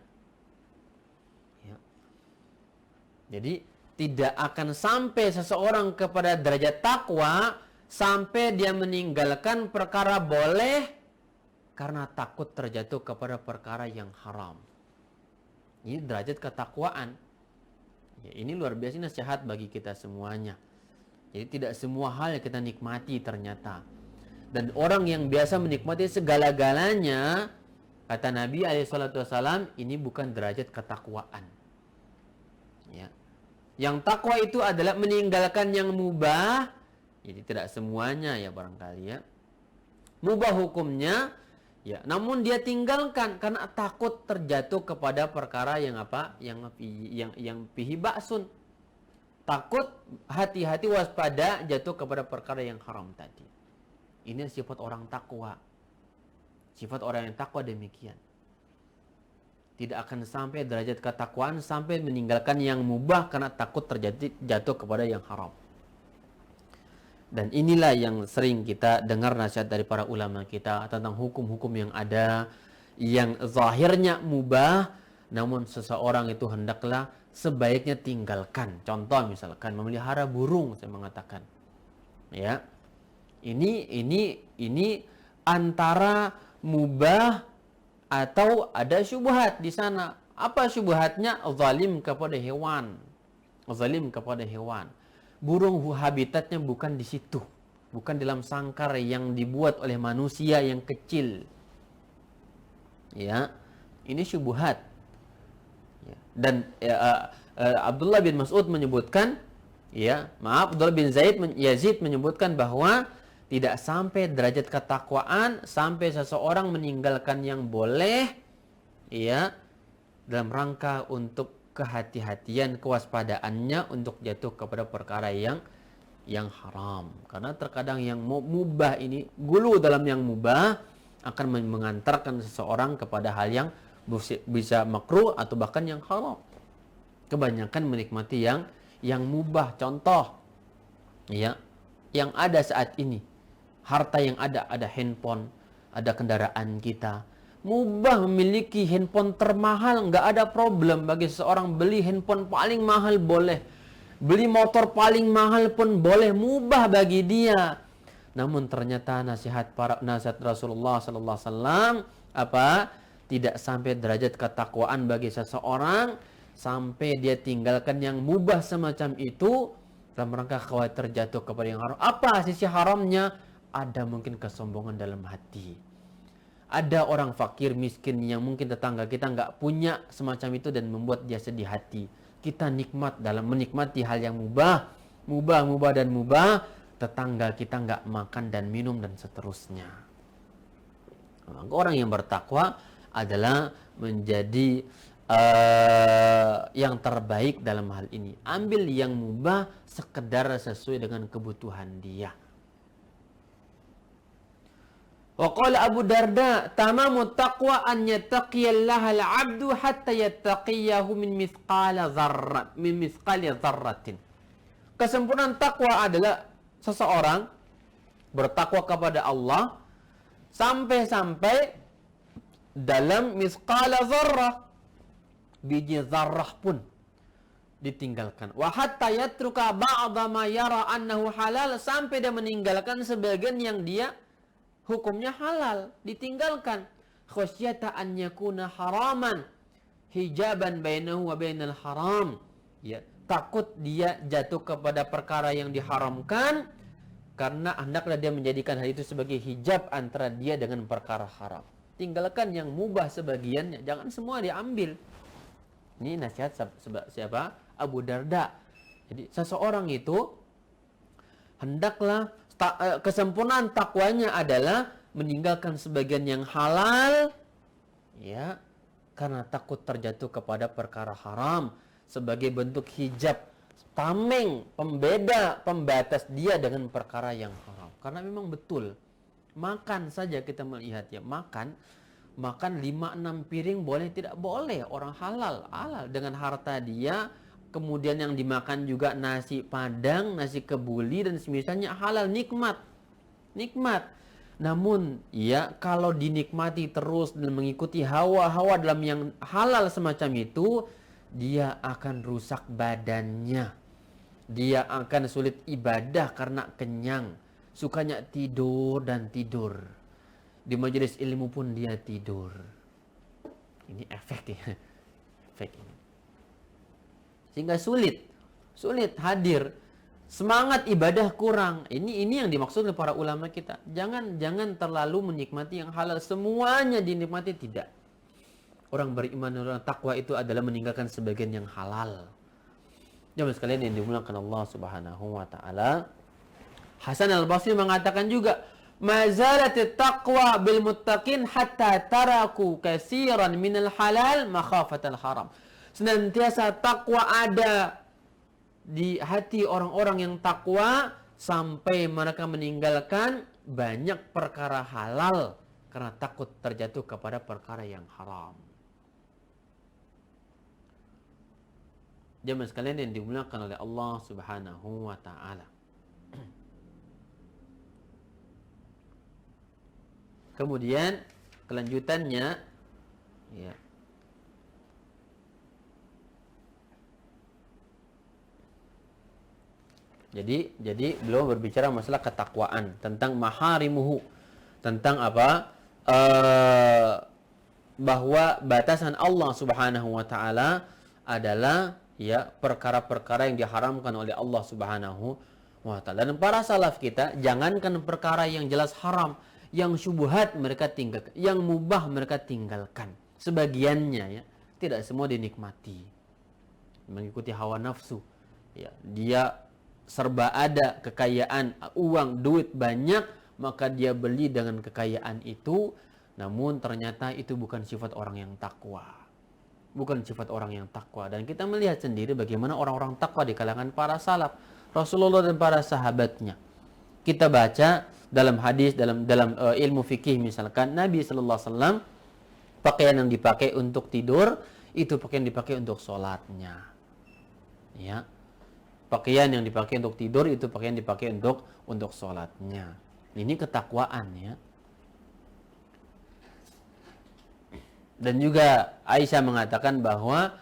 Jadi tidak akan sampai seseorang kepada derajat takwa sampai dia meninggalkan perkara boleh karena takut terjatuh kepada perkara yang haram. Ini derajat ketakwaan. Ya, ini luar biasa nasihat bagi kita semuanya. Jadi tidak semua hal yang kita nikmati ternyata. Dan orang yang biasa menikmati segala-galanya, kata Nabi SAW, ini bukan derajat ketakwaan. Ya. Yang takwa itu adalah meninggalkan yang mubah. Jadi tidak semuanya, ya, barangkali, ya. Mubah hukumnya, ya, namun dia tinggalkan karena takut terjatuh kepada perkara yang yang fihi ba'sun. Takut, hati-hati, waspada jatuh kepada perkara yang haram tadi. Ini sifat orang takwa. Sifat orang yang takwa demikian. Tidak akan sampai derajat ketakwaan sampai meninggalkan yang mubah karena takut jatuh kepada yang haram. Dan inilah yang sering kita dengar nasihat dari para ulama kita tentang hukum-hukum yang ada yang zahirnya mubah, namun seseorang itu hendaklah sebaiknya tinggalkan. Contoh misalkan memelihara burung, saya mengatakan. Ya. Ini antara mubah atau ada syubhat di sana. Apa syubhatnya? Zalim kepada hewan. Zalim kepada hewan. Burung habitatnya bukan di situ. bukan dalam sangkar yang dibuat oleh manusia yang kecil. Ya, ini syubhat. Ya. Dan Abdullah bin Mas'ud menyebutkan, Abdullah bin Yazid menyebutkan bahwa tidak sampai derajat ketakwaan sampai seseorang meninggalkan yang boleh, dalam rangka untuk kehati-hatian, kewaspadaannya untuk jatuh kepada perkara yang haram. Karena terkadang yang mubah ini, gulu dalam yang mubah akan mengantarkan seseorang kepada hal yang bisa makruh atau bahkan yang haram. Kebanyakan menikmati yang mubah. Contoh, yang ada saat ini, harta yang ada handphone, ada kendaraan kita. Mubah memiliki handphone termahal, nggak ada problem bagi seseorang. Beli handphone paling mahal boleh, beli motor paling mahal pun boleh, mubah bagi dia. Namun ternyata nasihat Rasulullah sallallahu alaihi wasallam tidak sampai derajat ketakwaan bagi seseorang sampai dia tinggalkan yang mubah semacam itu dalam rangka khawatir jatuh kepada yang haram. Apa sisi haramnya? Ada mungkin kesombongan dalam hati. Ada orang fakir miskin yang mungkin tetangga kita nggak punya semacam itu dan membuat dia sedih hati. Kita nikmat dalam menikmati hal yang mubah, tetangga kita nggak makan dan minum dan seterusnya. Orang yang bertakwa adalah menjadi yang terbaik dalam hal ini. Ambil yang mubah sekedar sesuai dengan kebutuhan dia. Wa qala Abu Darda, tamamu taqwa an yattaqiyallaha al-'abdu hatta yattaqiyahu min mithqali dzarratin. Kesempurnaan takwa adalah seseorang bertakwa kepada Allah sampai dalam mithqala dzarrah, biji zarrah pun ditinggalkan. Wa hatta yatruka ba'dha ma yara annahu halal, sampai dia meninggalkan sebagian yang dia hukumnya halal, ditinggalkan. Khasyata an yakuna haraman hijaban bainahu wa bainal haram. Takut dia jatuh kepada perkara yang diharamkan karena hendaklah dia menjadikan hal itu sebagai hijab antara dia dengan perkara haram. Tinggalkan yang mubah sebagiannya, jangan semua diambil. Ini nasihat siapa? Abu Darda. Jadi seseorang itu hendaklah kesempurnaan takwanya adalah meninggalkan sebagian yang halal, karena takut terjatuh kepada perkara haram sebagai bentuk hijab, tameng, pembeda, pembatas dia dengan perkara yang haram. Karena memang betul, makan saja kita melihat makan 5-6 piring boleh tidak boleh, orang halal dengan harta dia. Kemudian yang dimakan juga nasi padang, nasi kebuli dan semisalnya halal, nikmat. Namun kalau dinikmati terus dan mengikuti hawa-hawa dalam yang halal semacam itu, dia akan rusak badannya. Dia akan sulit ibadah karena kenyang. Sukanya tidur dan tidur. Di majelis ilmu pun dia tidur. Ini efek ini. Sehingga sulit hadir, semangat ibadah kurang. Ini yang dimaksud oleh para ulama kita. Jangan terlalu menikmati yang halal, semuanya dinikmati, tidak. Orang beriman dan orang takwa itu adalah meninggalkan sebagian yang halal. Jemaah sekalian yang dimuliakan Allah Subhanahu wa taala, Hasan Al-Basri mengatakan juga, mazalatit taqwa bil muttaqin hatta taraku katsiran minal halal makhafatal haram. Senantiasa takwa ada di hati orang-orang yang takwa sampai mereka meninggalkan banyak perkara halal karena takut terjatuh kepada perkara yang haram. Jemaah sekalian yang dimuliakan oleh Allah Subhanahu wa taala. Kemudian kelanjutannya Jadi beliau berbicara masalah ketakwaan, tentang maharimuhu, tentang bahwa batasan Allah Subhanahu wa taala adalah perkara-perkara yang diharamkan oleh Allah Subhanahu wa ta'ala. Dan para salaf kita, jangankan perkara yang jelas haram, yang syubhat mereka tinggalkan, yang mubah mereka tinggalkan. Sebagiannya ya, tidak semua dinikmati. Mengikuti hawa nafsu. Ya, dia serba ada, kekayaan, uang, duit banyak, maka dia beli dengan kekayaan itu, namun ternyata itu bukan sifat orang yang takwa. Bukan sifat orang yang takwa. Dan kita melihat sendiri bagaimana orang-orang takwa di kalangan para salaf, Rasulullah dan para sahabatnya. Kita baca dalam hadis, dalam ilmu fikih misalkan, Nabi sallallahu alaihi wasallam pakaian yang dipakai untuk tidur itu pakaian dipakai untuk sholatnya. Ya. Pakaian yang dipakai untuk tidur itu pakaian dipakai untuk sholatnya. Ini ketakwaan ya. Dan juga Aisyah mengatakan bahwa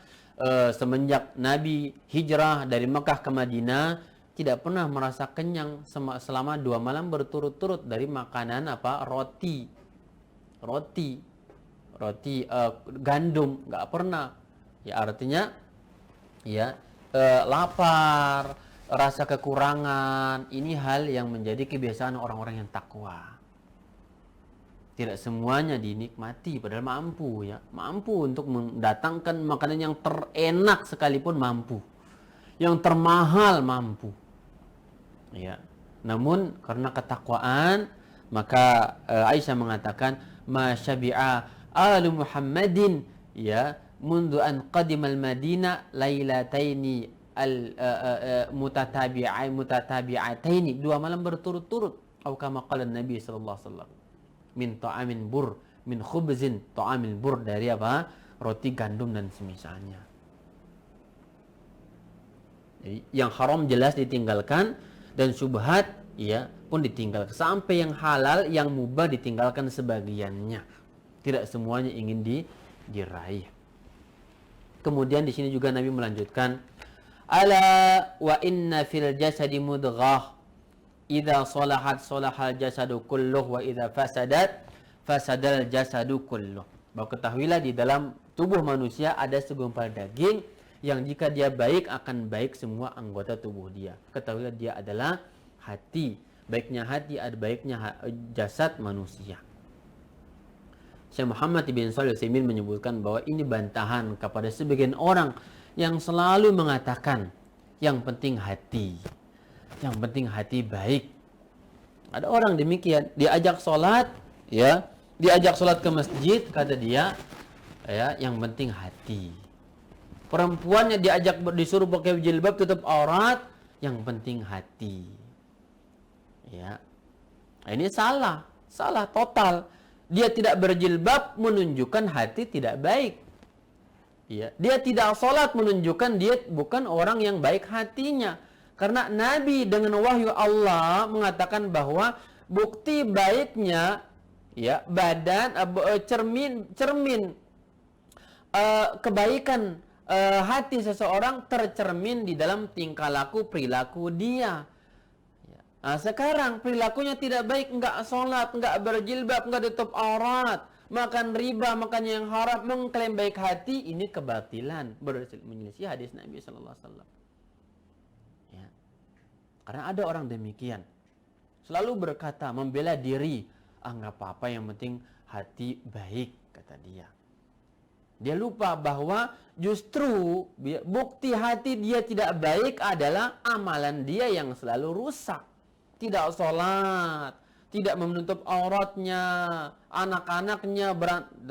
semenjak Nabi hijrah dari Mekah ke Madinah tidak pernah merasa kenyang selama 2 malam berturut-turut dari makanan roti gandum, nggak pernah. Ya artinya ya lapar, rasa kekurangan, ini hal yang menjadi kebiasaan orang-orang yang takwa. Tidak semuanya dinikmati, padahal mampu ya. Mampu untuk mendatangkan makanan yang terenak sekalipun mampu. Yang termahal mampu. Ya. Namun karena ketakwaan, maka Aisyah mengatakan, "Ma syabi'a alu Muhammadin ya mundu an qadimal Madinah lailataini mutatabi'ataini." 2 malam berturut-turut. Atau kama qala Nabi sallallahu alaihi wasallam. Min ta'amin bur, min khubzin ta'amil bur, dari roti gandum dan semisalnya. Jadi yang haram jelas ditinggalkan dan syubhat ya pun ditinggalkan, sampai yang halal, yang mubah ditinggalkan sebagiannya. Tidak semuanya ingin diraih. Kemudian di sini juga Nabi melanjutkan, ala wa inna fil jasadi mudghah idza salahat salahal jasadu kulluh wa idza fasadat fasadal jasadu kulluh. Bahwa ketahuilah di dalam tubuh manusia ada segumpal daging yang jika dia baik akan baik semua anggota tubuh dia. Ketahuilah dia adalah hati. Baiknya hati ada baiknya jasad manusia. Syekh Muhammad bin Shalih Al-Utsaimin menyebutkan bahwa ini bantahan kepada sebagian orang yang selalu mengatakan yang penting hati. Yang penting hati baik. Ada orang demikian, diajak sholat, ya, diajak sholat ke masjid, kata dia, ya, yang penting hati. Perempuannya diajak disuruh pakai jilbab tutup aurat, yang penting hati. Ya, ini salah total. Dia tidak berjilbab menunjukkan hati tidak baik. Ya, dia tidak sholat menunjukkan dia bukan orang yang baik hatinya. Karena Nabi dengan wahyu Allah mengatakan bahwa bukti baiknya ya badan cermin kebaikan hati seseorang tercermin di dalam tingkah laku perilaku dia. Ya. Nah, sekarang perilakunya tidak baik, enggak sholat, enggak berjilbab, enggak tutup aurat, makan riba, makan yang haram, mengklaim baik hati, ini kebatilan, menyelisih hadis Nabi sallallahu alaihi wasallam. Karena ada orang demikian, selalu berkata, membela diri, nggak apa-apa, yang penting hati baik, kata dia. Dia lupa bahwa justru bukti hati dia tidak baik adalah amalan dia yang selalu rusak. Tidak sholat, tidak menutup auratnya, anak-anaknya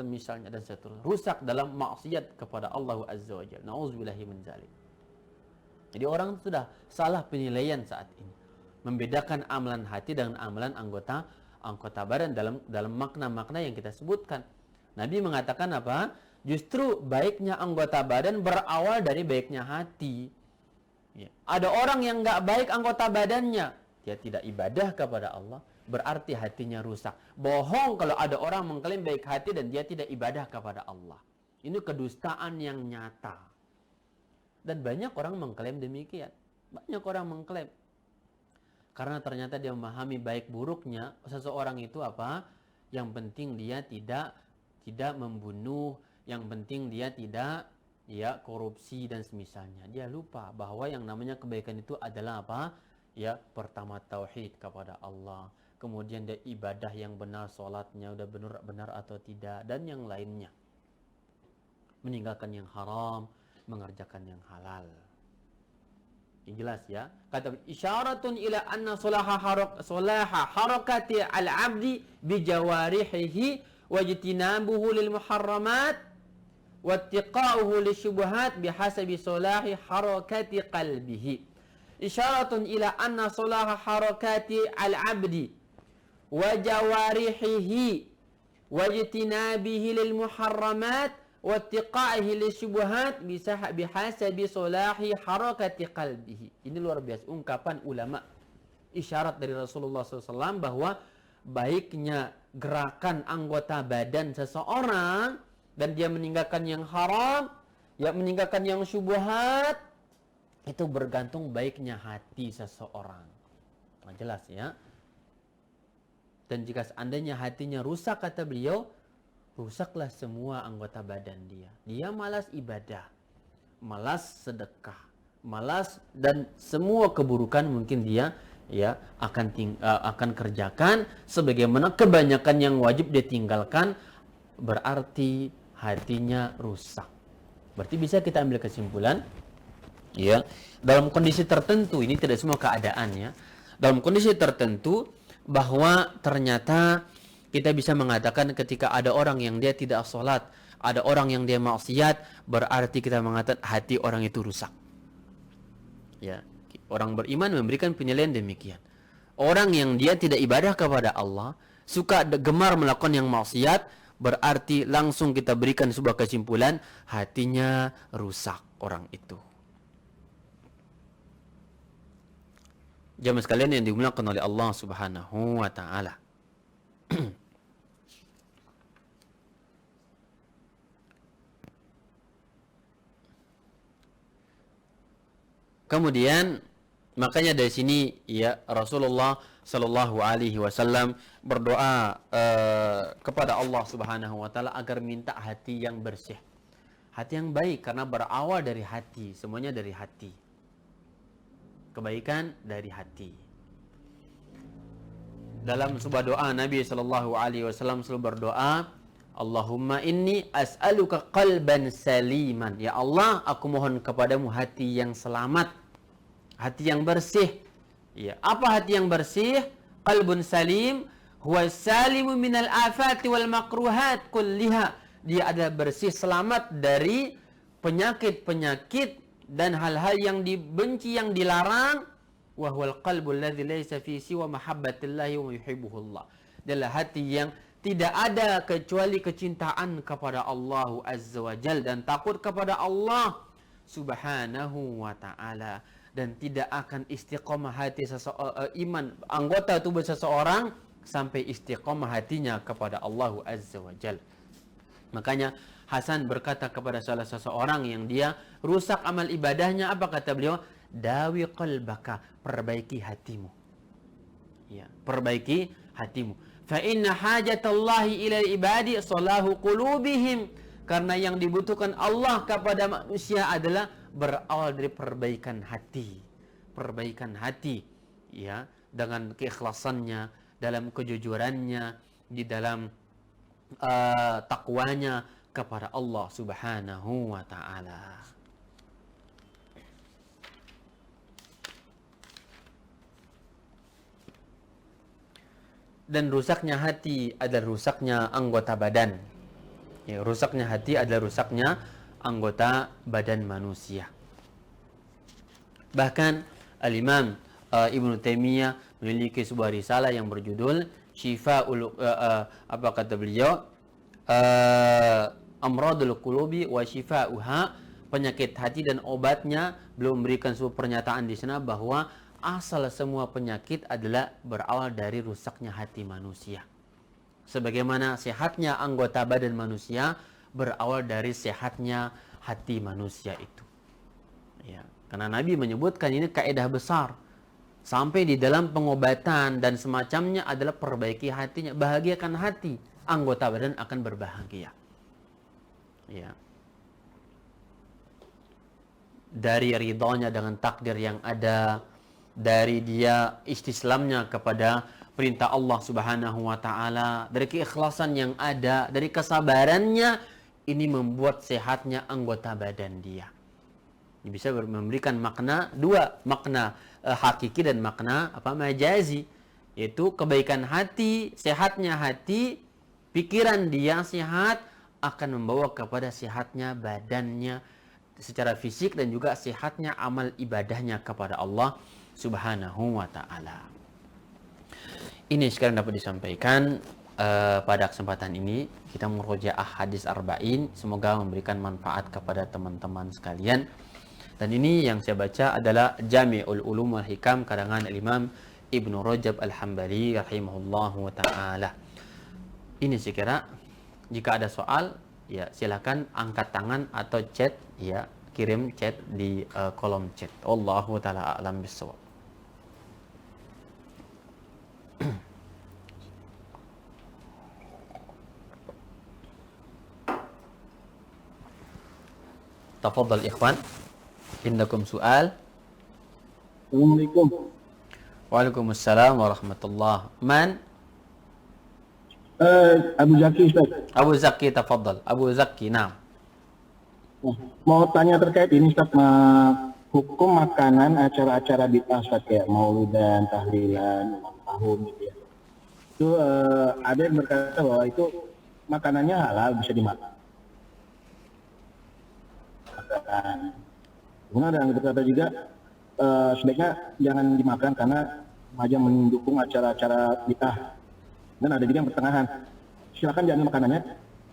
misalnya dan seterusnya. Rusak dalam maksiat kepada Allah Azza wa Jalla. Na'udzubillahi min dzalik. Jadi orang sudah salah penilaian saat ini. Membedakan amalan hati dengan amalan anggota badan dalam makna-makna yang kita sebutkan. Nabi mengatakan apa? Justru baiknya anggota badan berawal dari baiknya hati. Ya. Ada orang yang nggak baik anggota badannya, dia tidak ibadah kepada Allah, berarti hatinya rusak. Bohong kalau ada orang mengklaim baik hati dan dia tidak ibadah kepada Allah. Ini kedustaan yang nyata. Dan banyak orang mengklaim demikian. Banyak orang mengklaim. Karena ternyata dia memahami baik buruknya seseorang itu apa? Yang penting dia tidak membunuh, yang penting dia tidak korupsi dan semisalnya. Dia lupa bahwa yang namanya kebaikan itu adalah apa? Ya, pertama tauhid kepada Allah, kemudian dia ibadah yang benar, sholatnya udah benar atau tidak, dan yang lainnya. Meninggalkan yang haram, mengerjakan yang halal. Ini jelas ya. Kata isyaratun ila anna solaha harakati al-abdi bijawarihihi wajtinabuhu lil muharramat wattiqa'uhu lisyubuhat bihasabi solahi harakati qalbihi. Isyaratun ila anna solaha harakati al-abdi wa jawarihihi wajtinabihi lil muharramat wattiqa'ihi lisyubuhat bihasabi solahi harakati qalbihi. Ini luar biasa ungkapan ulama, isyarat dari Rasulullah SAW bahwa baiknya gerakan anggota badan seseorang dan dia meninggalkan yang haram, ya meninggalkan yang syubhat, itu bergantung baiknya hati seseorang. Nah, jelas ya. Dan jika seandainya hatinya rusak, kata beliau, rusaklah semua anggota badan dia. Dia malas ibadah, malas sedekah, malas, dan semua keburukan mungkin dia ya akan kerjakan, sebagaimana kebanyakan yang wajib dia tinggalkan. Berarti hatinya rusak. Berarti bisa kita ambil kesimpulan, ya, dalam kondisi tertentu, ini tidak semua keadaan ya, dalam kondisi tertentu bahwa ternyata kita bisa mengatakan ketika ada orang yang dia tidak sholat, ada orang yang dia maksiat, berarti kita mengatakan hati orang itu rusak. Ya, orang beriman memberikan penilaian demikian. Orang yang dia tidak ibadah kepada Allah, suka gemar melakukan yang maksiat, berarti langsung kita berikan sebuah kesimpulan, hatinya rusak orang itu. Jamaah sekalian yang dimuliakan oleh Allah Subhanahu wa taala. Kemudian makanya dari sini ya Rasulullah Shallallahu Alaihi Wasallam berdoa kepada Allah Subhanahu Wa Taala agar minta hati yang bersih, hati yang baik, karena berawal dari hati, semuanya dari hati, kebaikan dari hati. Dalam sebuah doa Nabi Shallallahu Alaihi Wasallam selalu berdoa, Allahumma inni as'aluka qalban saliman. Ya Allah, aku mohon kepadamu hati yang selamat, hati yang bersih. Ya, apa hati yang bersih? Qalbun salim huwa salimu minal afati wal makruhat kulliha. Dia adalah bersih, selamat dari penyakit-penyakit dan hal-hal yang dibenci, yang dilarang. Wa huwal qalbul ladzi laysa fi siwa mahabbatillahi wa yuhibbuhullah. Adalah hati yang tidak ada kecuali kecintaan kepada Allah Azza wa Jal dan takut kepada Allah Subhanahu wa ta'ala. Dan tidak akan istiqomah hati iman anggota tubuh seseorang sampai istiqomah hatinya kepada Allah Azza wa Jal. Makanya Hasan berkata kepada salah seseorang yang dia rusak amal ibadahnya, apa kata beliau? Dawi qalbaka, perbaiki hatimu. Ya, perbaiki hatimu. Fa inna hajatallahi ilal ibadi salahu qulubihim. Karena yang dibutuhkan Allah kepada manusia adalah berawal dari perbaikan hati. Perbaikan hati, ya, dengan keikhlasannya, dalam kejujurannya, di dalam takwanya kepada Allah Subhanahu wa ta'ala. Dan rusaknya hati adalah rusaknya anggota badan. Ya, rusaknya hati adalah rusaknya anggota badan manusia. Bahkan Al-Imam Ibnu Taimiyah memiliki sebuah risalah yang berjudul Syifa'ul apa kata beliau? Amradul Qulubi wa Syifa'uha, penyakit hati dan obatnya. Beliau memberikan sebuah pernyataan di sana bahwa asal semua penyakit adalah berawal dari rusaknya hati manusia. Sebagaimana sehatnya anggota badan manusia berawal dari sehatnya hati manusia itu. Ya, karena Nabi menyebutkan ini kaidah besar. Sampai di dalam pengobatan dan semacamnya adalah perbaiki hatinya, bahagiakan hati, anggota badan akan berbahagia. Ya. Dari ridhonya dengan takdir yang ada, dari dia istislamnya kepada perintah Allah Subhanahu wa taala, dari keikhlasan yang ada, dari kesabarannya, ini membuat sehatnya anggota badan dia. Ini bisa memberikan makna dua, makna hakiki dan makna majazi, yaitu kebaikan hati, sehatnya hati, pikiran dia sehat akan membawa kepada sehatnya badannya secara fisik dan juga sehatnya amal ibadahnya kepada Allah Subhanahu wa taala. Ini sekarang dapat disampaikan pada kesempatan ini. Kita murojaah hadis arba'in, semoga memberikan manfaat kepada teman-teman sekalian. Dan ini yang saya baca adalah Jami'ul Ulum wal Hikam karangan Imam Ibnu Rajab Al-Hambali rahimahullahu taala. Ini saya kira, jika ada soal ya silakan angkat tangan atau chat, ya kirim chat di kolom chat. Wallahu taala a'lam bissawab. Tafadhal ikhwan. Indakum soal. Assalamualaikum. Waalaikumsalam warahmatullah. Man? Abu Zaki, Ustaz. Abu Zaki, tafadhal. Abu Zaki, nah. Mau tanya terkait ini, Ustaz, hukum makanan acara-acara bid'ah, Ustaz, kayak maulidan, tahlilan, ulang tahun gitu ya. Itu ada yang berkata bahwa itu makanannya halal, bisa dimakan. Kemudian ada yang berkata juga sebaiknya jangan dimakan karena aja mendukung acara-acara bid'ah. Dan ada juga yang pertengahan, silakan jangan makanannya,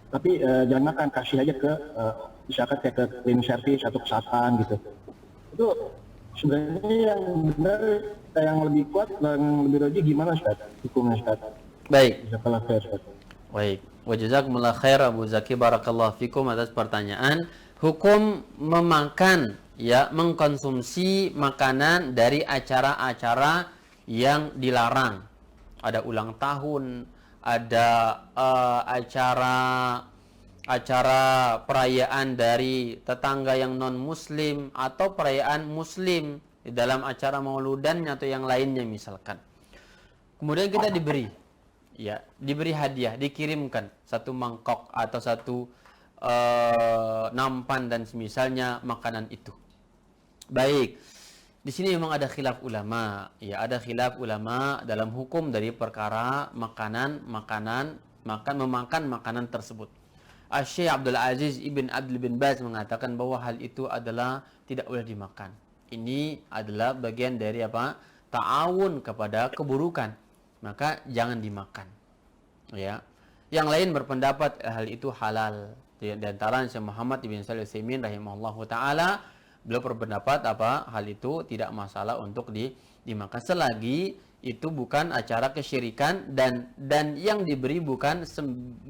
tapi jangan makan, kasih aja ke misalkan kayak ke cleaning service atau ke satpam gitu. Itu sebenarnya yang benar, yang lebih kuat, yang lebih rajin gimana, Ustaz? Hukumnya, Ustaz? Baik. Jazakallah khair, Ustaz. Baik. Wa jazakumullah khair Abu Zaki, barakallahu fikum atas pertanyaan. Hukum memakan, ya, mengkonsumsi makanan dari acara-acara yang dilarang. Ada ulang tahun, ada acara perayaan dari tetangga yang non muslim atau perayaan muslim di dalam acara mauludan atau yang lainnya misalkan. Kemudian kita diberi hadiah, dikirimkan satu mangkok atau satu nampan dan semisalnya makanan itu. Baik. Di sini memang ada khilaf ulama, ya, ada khilaf ulama dalam hukum dari perkara memakan makanan tersebut. Syekh Abdul Aziz Ibn Abdul bin Baz mengatakan bahwa hal itu adalah tidak boleh dimakan. Ini adalah bagian dari ta'awun kepada keburukan. Maka jangan dimakan. Ya. Yang lain berpendapat hal itu halal. Di antara Syekh Muhammad bin Shalih Al-Utsaimin rahimahullahu taala, beliau berpendapat hal itu tidak masalah untuk dimakan selagi itu bukan acara kesyirikan dan yang diberi bukan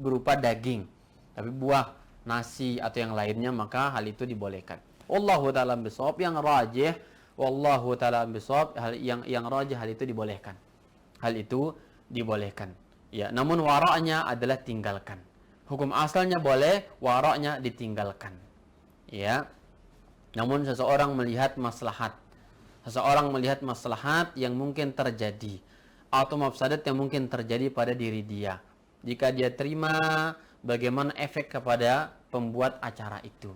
berupa daging, tapi buah, nasi atau yang lainnya, maka hal itu dibolehkan. Wallahu ta'ala bisawab, yang rajih, wallahu ta'ala bisawab, yang rajih hal itu dibolehkan. Hal itu dibolehkan. Ya, namun waraknya adalah tinggalkan. Hukum asalnya boleh, waraknya ditinggalkan. Ya. Namun seseorang melihat maslahat yang mungkin terjadi atau mafsadat yang mungkin terjadi pada diri dia. Jika dia terima, bagaimana efek kepada pembuat acara itu?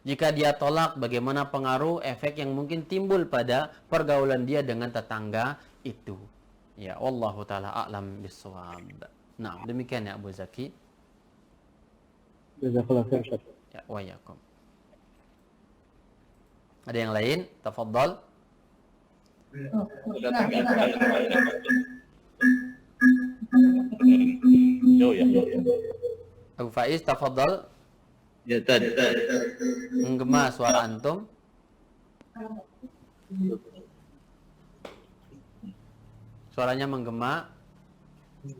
Jika dia tolak, bagaimana pengaruh efek yang mungkin timbul pada pergaulan dia dengan tetangga itu? Ya, wallahu taala a'lam bissawab. Nah, demikian ya Abu Zaki. Jazakallah khair, Ustaz. Ya, wa yakum. Ada yang lain? Tafadhal. Abu Faiz, tafadhal. Ya, tadi. Menggema suara antum. Suaranya menggema.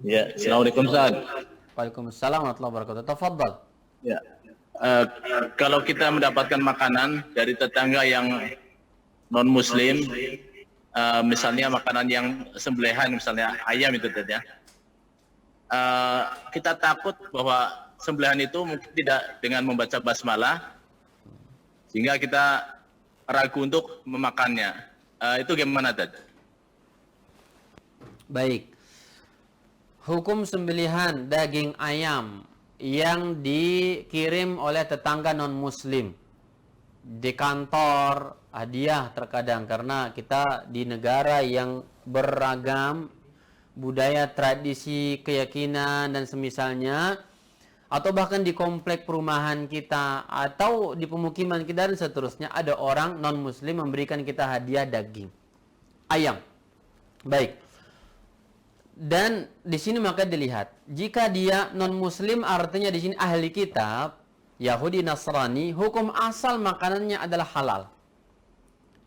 Ya, Assalamualaikum Ustaz. Waalaikumsalam warahmatullahi wabarakatuh. Tafadhal. Ya. Kalau kita mendapatkan makanan dari tetangga yang non muslim, misalnya makanan yang sembelihan, misalnya ayam itu tadi ya, kita takut bahwa sembelihan itu mungkin tidak dengan membaca basmalah, sehingga kita ragu untuk memakannya. Itu gimana, Tad? Baik. Hukum sembelihan daging ayam yang dikirim oleh tetangga non-muslim di kantor, hadiah terkadang, karena kita di negara yang beragam budaya, tradisi, keyakinan dan semisalnya, atau bahkan di komplek perumahan kita atau di pemukiman kita dan seterusnya, ada orang non-muslim memberikan kita hadiah daging ayam. Baik. Dan di sini maka dilihat, jika dia non-muslim artinya di sini ahli kitab, Yahudi, Nasrani, hukum asal makanannya adalah halal.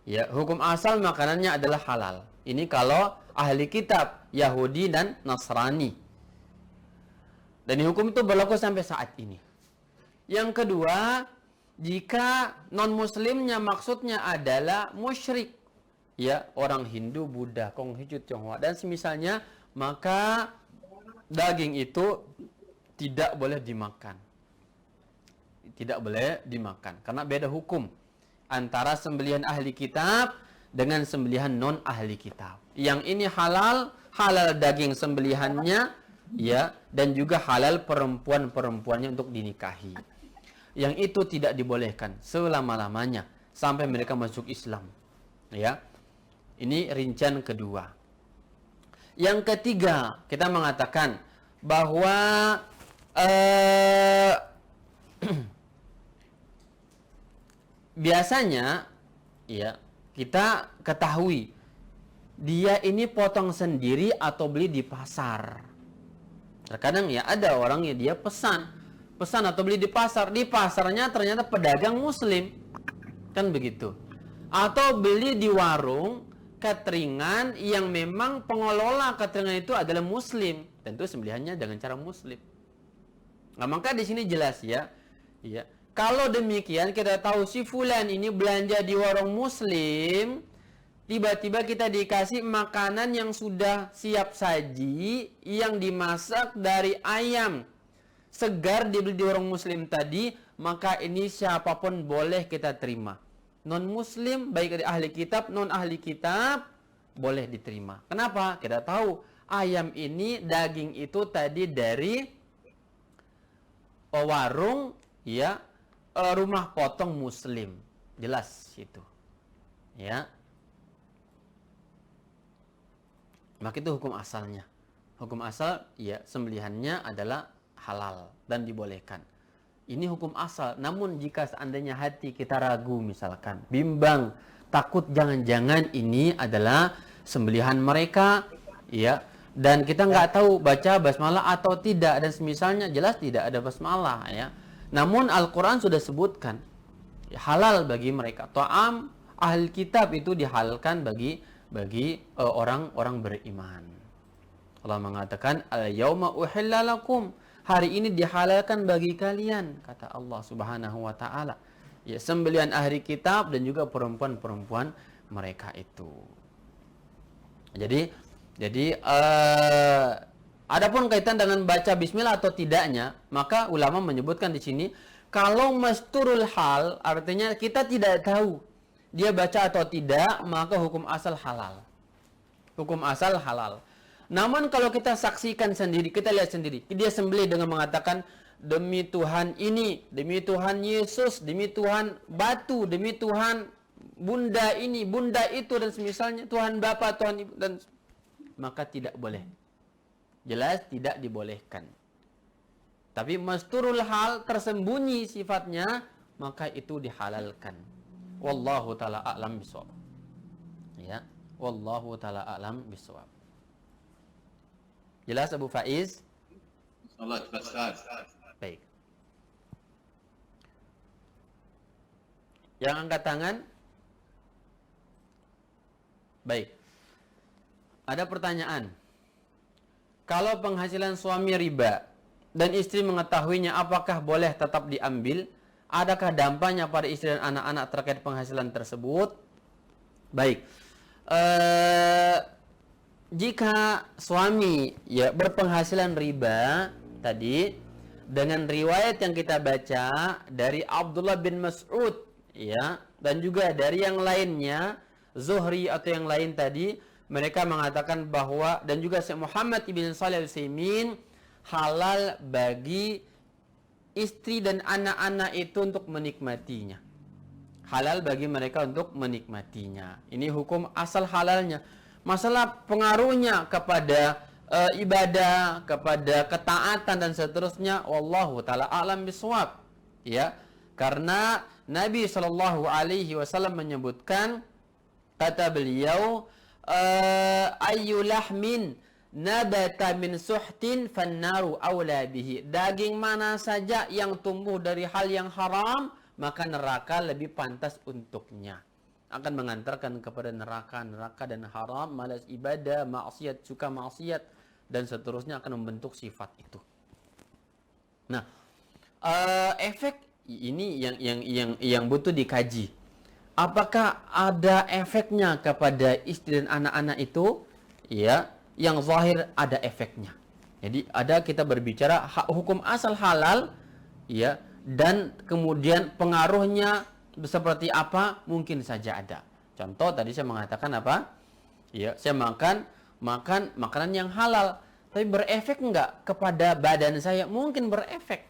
Ya, hukum asal makanannya adalah halal. Ini kalau ahli kitab Yahudi dan Nasrani. Dan hukum itu berlaku sampai saat ini. Yang kedua, jika non-muslimnya maksudnya adalah musyrik, ya, orang Hindu, Buddha, Konghucu, Tionghoa dan semisalnya, maka daging itu tidak boleh dimakan. Tidak boleh dimakan karena beda hukum antara sembelihan ahli kitab dengan sembelihan non ahli kitab. Yang ini halal, halal daging sembelihannya, ya, dan juga halal perempuan-perempuannya untuk dinikahi. Yang itu tidak dibolehkan selama-lamanya sampai mereka masuk Islam. Ya. Ini rincian kedua. Yang ketiga, kita mengatakan bahwa biasanya, ya, kita ketahui dia ini potong sendiri atau beli di pasar. Terkadang ya ada orang ya dia pesan atau beli di pasar. Di pasarnya ternyata pedagang muslim. Kan begitu. Atau beli di warung cateringan yang memang pengelola cateringan itu adalah muslim. Tentu sembelihannya dengan cara muslim. Nah, maka di sini jelas ya. Ya. Kalau demikian kita tahu si fulan ini belanja di warung muslim, tiba-tiba kita dikasih makanan yang sudah siap saji, yang dimasak dari ayam segar dibeli di warung muslim tadi, maka ini siapapun boleh kita terima. Non-muslim, baik dari ahli kitab, non-ahli kitab, boleh diterima. Kenapa? Kita tahu ayam ini, daging itu tadi dari warung, ya, rumah potong muslim. Jelas itu. Ya. Maka itu hukum asalnya. Hukum asal, ya, sembelihannya adalah halal dan dibolehkan. Ini hukum asal. Namun jika seandainya hati kita ragu misalkan, bimbang, takut jangan-jangan ini adalah sembelihan mereka, ya, dan kita nggak tahu baca basmalah atau tidak, dan semisalnya jelas tidak ada basmalah, ya. Namun Al-Quran sudah sebutkan ya, halal bagi mereka. Ta'am ahli kitab itu dihalalkan bagi orang-orang beriman. Allah mengatakan, al-yauma uhilla lakum, hari ini dihalalkan bagi kalian, kata Allah Subhanahu wa taala. Ya, sembelihan ahli kitab dan juga perempuan-perempuan mereka itu. Jadi adapun kaitan dengan baca bismillah atau tidaknya, maka ulama menyebutkan di sini kalau masturul hal artinya kita tidak tahu dia baca atau tidak, maka hukum asal halal. Hukum asal halal. Namun kalau kita saksikan sendiri, kita lihat sendiri, dia sembelih dengan mengatakan demi Tuhan ini, demi Tuhan Yesus, demi Tuhan batu, demi Tuhan bunda ini, bunda itu dan semisalnya, Tuhan Bapa, Tuhan Ibu, dan maka tidak boleh. Jelas tidak dibolehkan. Tapi masturul hal, tersembunyi sifatnya, maka itu dihalalkan. Wallahu ta'ala a'lam bishawab. Ya, wallahu ta'ala a'lam bishawab. Jelas Abu Faiz? Allah Ustaz. Baik. Yang angkat tangan? Baik. Ada pertanyaan. Kalau penghasilan suami riba dan istri mengetahuinya, apakah boleh tetap diambil? Adakah dampaknya pada istri dan anak-anak terkait penghasilan tersebut? Baik. Jika suami ya berpenghasilan riba tadi, dengan riwayat yang kita baca dari Abdullah bin Mas'ud, ya, dan juga dari yang lainnya, Zuhri atau yang lain tadi, mereka mengatakan bahwa, dan juga Syekh Muhammad ibn Shalih Al-Utsaimin, halal bagi istri dan anak-anak itu untuk menikmatinya. Halal bagi mereka untuk menikmatinya. Ini hukum asal halalnya. Masalah pengaruhnya kepada ibadah, kepada ketaatan dan seterusnya, wallahu taala a'lam bishawab. Ya, karena Nabi Shallallahu alaihi wasallam menyebutkan, kata beliau, ayyu lahmin nabata min suhtin fannaru aula bihi. Daging mana saja yang tumbuh dari hal yang haram, maka neraka lebih pantas untuknya. Akan mengantarkan kepada neraka dan haram, malas ibadah, maksiat, suka maksiat, dan seterusnya akan membentuk sifat itu. Nah, efek ini yang butuh dikaji. Apakah ada efeknya kepada istri dan anak-anak itu? Ya, yang zahir ada efeknya. Jadi kita berbicara hukum asal halal, ya, dan kemudian pengaruhnya seperti apa mungkin saja ada. Contoh tadi saya mengatakan apa? Ya, saya makan makanan yang halal, tapi berefek enggak kepada badan saya? Mungkin berefek.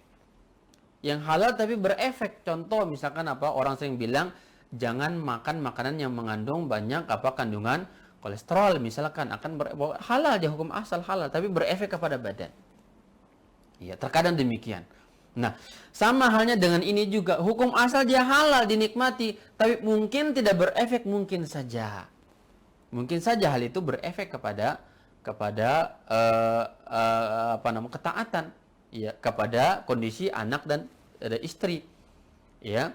Yang halal tapi berefek. Contoh misalkan apa? Orang sering bilang jangan makan makanan yang mengandung banyak kandungan kolesterol, misalkan akan halal dia, hukum asal halal tapi berefek kepada badan. Ya, terkadang demikian. Nah, sama halnya dengan ini juga, hukum asal dia halal dinikmati, tapi mungkin tidak berefek, mungkin saja hal itu berefek kepada ketaatan, ya, kepada kondisi anak dan istri, ya.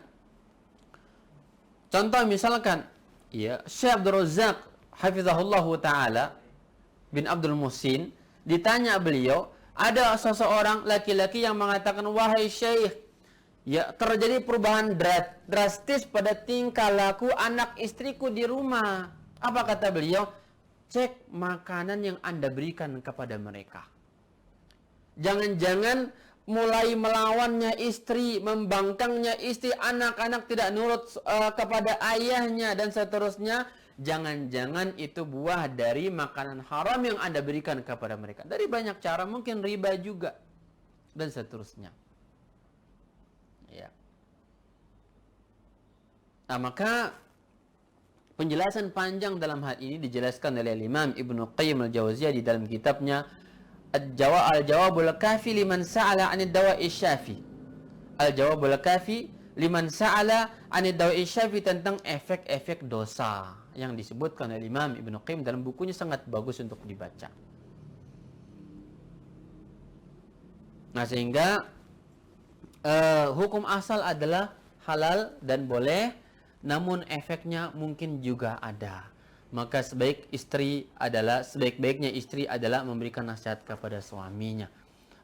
Contoh misalkan, ya, Syekh Abdul Razak hafizahullahu taala bin Abdul Muhsin, ditanya beliau, ada seseorang laki-laki yang mengatakan, wahai Syekh, ya, terjadi perubahan drastis pada tingkah laku anak istriku di rumah. Apa kata beliau? Cek makanan yang Anda berikan kepada mereka. Jangan-jangan mulai melawannya istri, membangkangnya istri, anak-anak tidak nurut kepada ayahnya dan seterusnya. Jangan-jangan itu buah dari makanan haram yang Anda berikan kepada mereka. Dari banyak cara, mungkin riba juga dan seterusnya. Ya. Nah, maka penjelasan panjang dalam hal ini dijelaskan oleh Imam Ibnu Qayyim Al-Jauziyah di dalam kitabnya Al-Jawabul Kafi liman sa'ala 'anid dawa'i syafi. Al-Jawabul Kafi liman sa'ala 'anid dawa'i syafi, tentang efek-efek dosa yang disebutkan oleh Imam Ibnu Qayyim dalam bukunya, sangat bagus untuk dibaca. Nah, sehingga hukum asal adalah halal dan boleh, namun efeknya mungkin juga ada. Maka sebaik-baiknya istri adalah memberikan nasihat kepada suaminya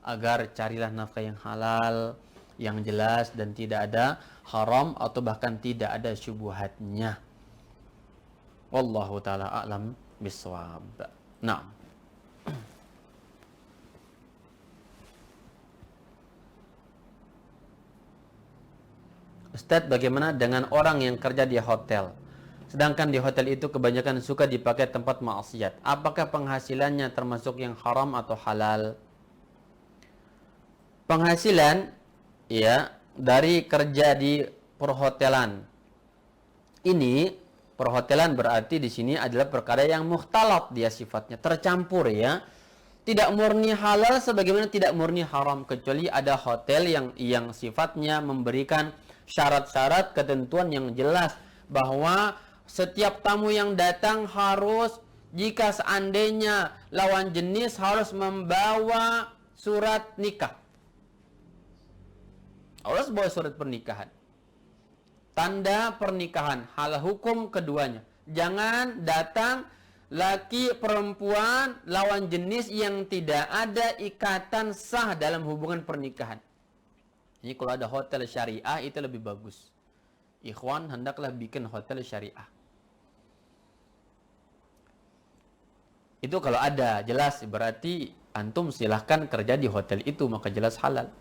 agar carilah nafkah yang halal, yang jelas dan tidak ada haram atau bahkan tidak ada syubhatnya. Wallahu taala a'lam bishawab. Nah, Ustadz, bagaimana dengan orang yang kerja di hotel, sedangkan di hotel itu kebanyakan suka dipakai tempat maksiat? Apakah penghasilannya termasuk yang haram atau halal? Penghasilan, ya, dari kerja di perhotelan. Ini perhotelan berarti di sini adalah perkara yang mukhtalat, dia sifatnya tercampur, ya. Tidak murni halal sebagaimana tidak murni haram, kecuali ada hotel yang sifatnya memberikan syarat-syarat, ketentuan yang jelas bahwa setiap tamu yang datang harus, jika seandainya lawan jenis, harus membawa surat nikah. Harus bawa surat pernikahan, tanda pernikahan, hal hukum keduanya. Jangan datang laki perempuan lawan jenis yang tidak ada ikatan sah dalam hubungan pernikahan. Ini kalau ada hotel syariah itu lebih bagus. Ikhwan, hendaklah bikin hotel syariah. Itu kalau ada, jelas, berarti antum silahkan kerja di hotel itu, maka jelas halal.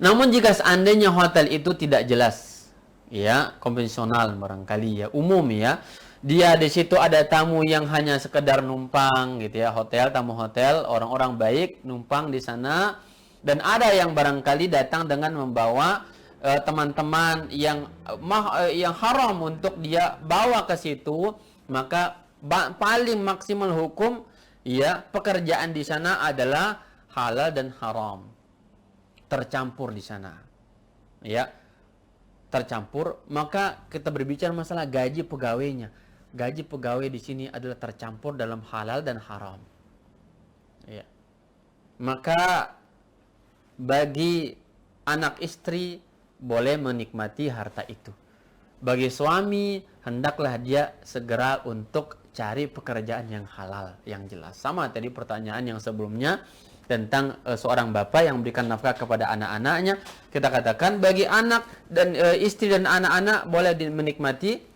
Namun jika seandainya hotel itu tidak jelas, ya, konvensional barangkali, ya, umum, ya, dia di situ ada tamu yang hanya sekedar numpang gitu ya, tamu hotel, orang-orang baik numpang di sana, dan ada yang barangkali datang dengan membawa teman-teman yang haram untuk dia bawa ke situ, maka paling maksimal hukum ya pekerjaan di sana adalah halal dan haram tercampur di sana, ya tercampur. Maka kita berbicara masalah gaji pegawainya. Gaji pegawai di sini adalah tercampur dalam halal dan haram. Ya. Maka bagi anak istri boleh menikmati harta itu. Bagi suami hendaklah dia segera untuk cari pekerjaan yang halal, yang jelas. Sama tadi pertanyaan yang sebelumnya tentang seorang bapak yang memberikan nafkah kepada anak-anaknya. Kita katakan bagi anak dan istri dan anak-anak boleh menikmati.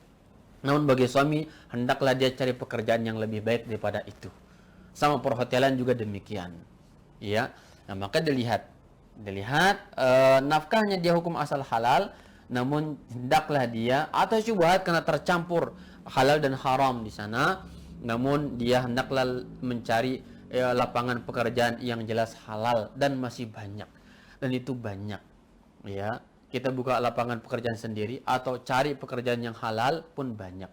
Namun bagi suami hendaklah dia cari pekerjaan yang lebih baik daripada itu. Sama perhotelan juga demikian. Ya. Nah, maka dilihat nafkahnya dia hukum asal halal, namun hendaklah dia atau syubhat karena tercampur halal dan haram di sana, namun dia hendaklah mencari lapangan pekerjaan yang jelas halal dan masih banyak. Dan itu banyak. Ya. Kita buka lapangan pekerjaan sendiri atau cari pekerjaan yang halal pun banyak.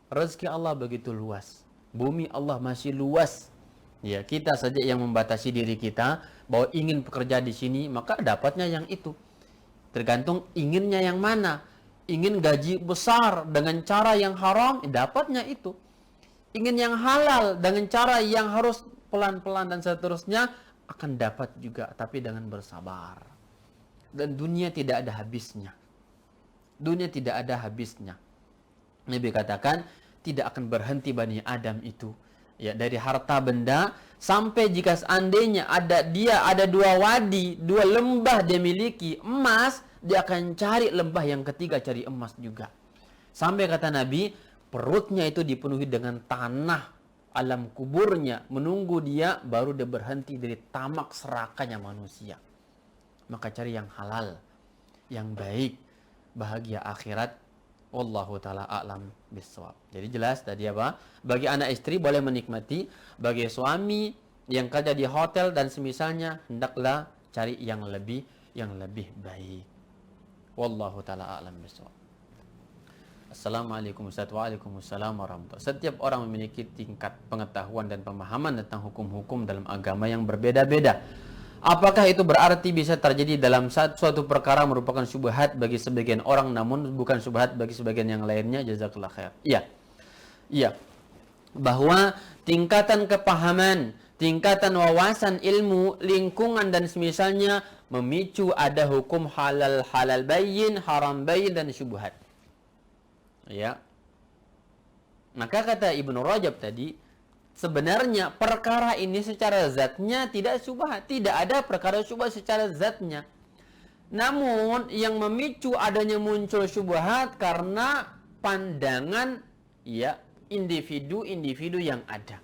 Rezeki Allah begitu luas. Bumi Allah masih luas. Ya, kita saja yang membatasi diri kita bahwa ingin bekerja di sini, maka dapatnya yang itu. Tergantung inginnya yang mana. Ingin gaji besar dengan cara yang haram, dapatnya itu. Ingin yang halal dengan cara yang harus pelan-pelan dan seterusnya, akan dapat juga, tapi dengan bersabar. Dan dunia tidak ada habisnya. Dunia tidak ada habisnya. Nabi katakan tidak akan berhenti Bani Adam itu, ya, dari harta benda sampai jika seandainya dia ada 2 wadi, 2 lembah dia miliki emas, dia akan cari lembah yang ketiga, cari emas juga. Sampai kata Nabi, perutnya itu dipenuhi dengan tanah alam kuburnya, menunggu dia baru dia berhenti dari tamak serakanya manusia. Maka cari yang halal, yang baik, bahagia akhirat. Wallahu ta'ala a'lam bissawab. Jadi jelas tadi apa? Bagi anak istri boleh menikmati, bagi suami yang kerja di hotel dan semisalnya hendaklah cari yang lebih baik. Wallahu ta'ala a'lam bissawab. Assalamualaikum Waalaikumsalam warahmatullahi. Setiap orang memiliki tingkat pengetahuan dan pemahaman tentang hukum-hukum dalam agama yang berbeda-beda. Apakah itu berarti bisa terjadi dalam suatu perkara merupakan syubhat bagi sebagian orang namun bukan syubhat bagi sebagian yang lainnya? Jazakallah khair. Iya. Iya. Bahwa tingkatan kepahaman, tingkatan wawasan ilmu, lingkungan dan semisalnya memicu ada hukum halal bayyin, haram bayyin dan syubhat. Ya. Maka kata Ibnu Rajab tadi, sebenarnya perkara ini secara zatnya tidak syubhat, tidak ada perkara syubhat secara zatnya. Namun yang memicu adanya muncul syubhat karena pandangan ya individu-individu yang ada.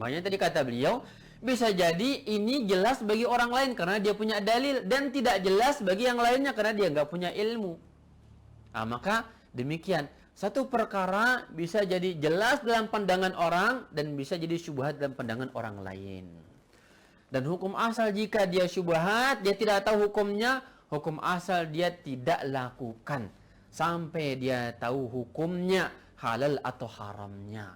Makanya tadi kata beliau, bisa jadi ini jelas bagi orang lain karena dia punya dalil dan tidak jelas bagi yang lainnya karena dia nggak punya ilmu. Nah, maka demikian. Satu perkara bisa jadi jelas dalam pandangan orang dan bisa jadi syubhat dalam pandangan orang lain. Dan hukum asal jika dia syubhat, dia tidak tahu hukumnya, hukum asal dia tidak lakukan sampai dia tahu hukumnya halal atau haramnya.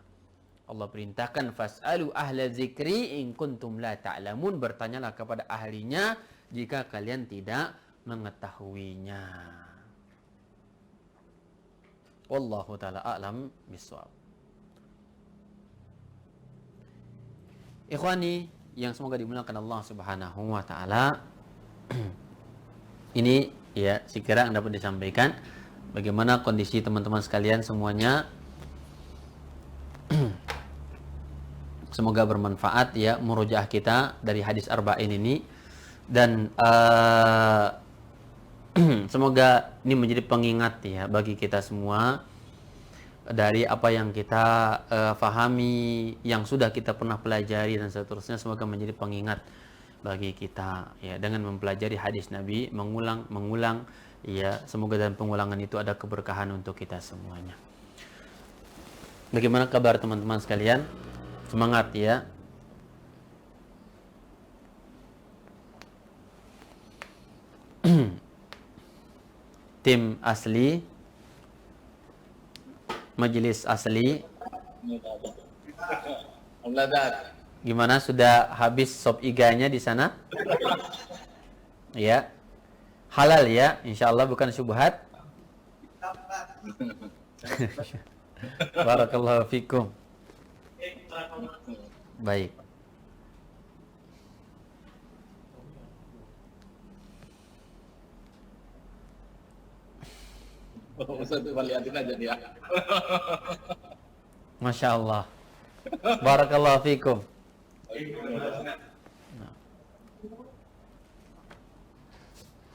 Allah perintahkan fas'alu ahla zikri in kuntum la ta'lamun, bertanyalah kepada ahlinya jika kalian tidak mengetahuinya. Wallahu ta'ala a'lam bissawab. Ikhwani yang semoga dimuliakan Allah Subhanahu wa taala. Ini ya sekira yang dapat disampaikan bagaimana kondisi teman-teman sekalian semuanya. Semoga bermanfaat ya murojaah kita dari hadis arba'in ini dan semoga ini menjadi pengingat ya bagi kita semua dari apa yang kita fahami, yang sudah kita pernah pelajari dan seterusnya. Semoga menjadi pengingat bagi kita ya dengan mempelajari hadis Nabi, mengulang ya, semoga dalam pengulangan itu ada keberkahan untuk kita semuanya. Bagaimana kabar teman-teman sekalian? Semangat ya. Tim asli, majelis asli. Gimana, sudah habis sop iganya di sana? Ya. Halal ya, insyaallah, bukan syubhat. Barakallahu fikum. Baik. Masya Allah. Barakallahu fikum.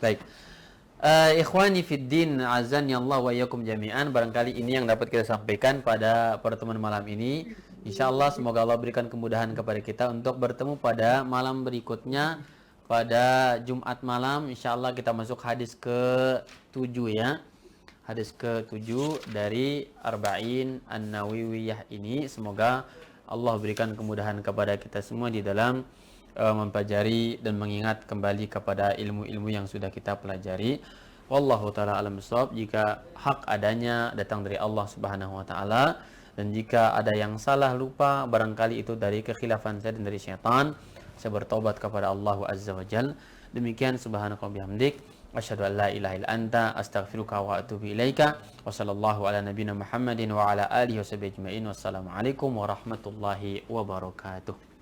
Baik. Ikhwani fiddin, azani Allah wa iyyakum jami'an. Barangkali ini yang dapat kita sampaikan pada pertemuan malam ini. Insyaallah semoga Allah berikan kemudahan kepada kita untuk bertemu pada malam berikutnya, pada Jumat malam. Insyaallah kita masuk hadis ke-7 ya. Hadis ke-7 dari Arba'in An-Nawawiyah ini. Semoga Allah berikan kemudahan kepada kita semua di dalam mempelajari dan mengingat kembali kepada ilmu-ilmu yang sudah kita pelajari. Wallahu taala alam bissawab. Jika hak adanya datang dari Allah Subhanahu wa taala, dan jika ada yang salah lupa barangkali itu dari kekhilafan saya dan dari syaitan, saya bertobat kepada Allah Azza wa Jalla. Demikian, subhanaka bihamdik, asyhadu an la ilaha illa anta, astaghfiruka wa atubu ilaika. Wa sallallahu ala nabiyyina Muhammadin wa ala alihi washabihi ajmain. Wassalamu alaikum warahmatullahi wabarakatuh.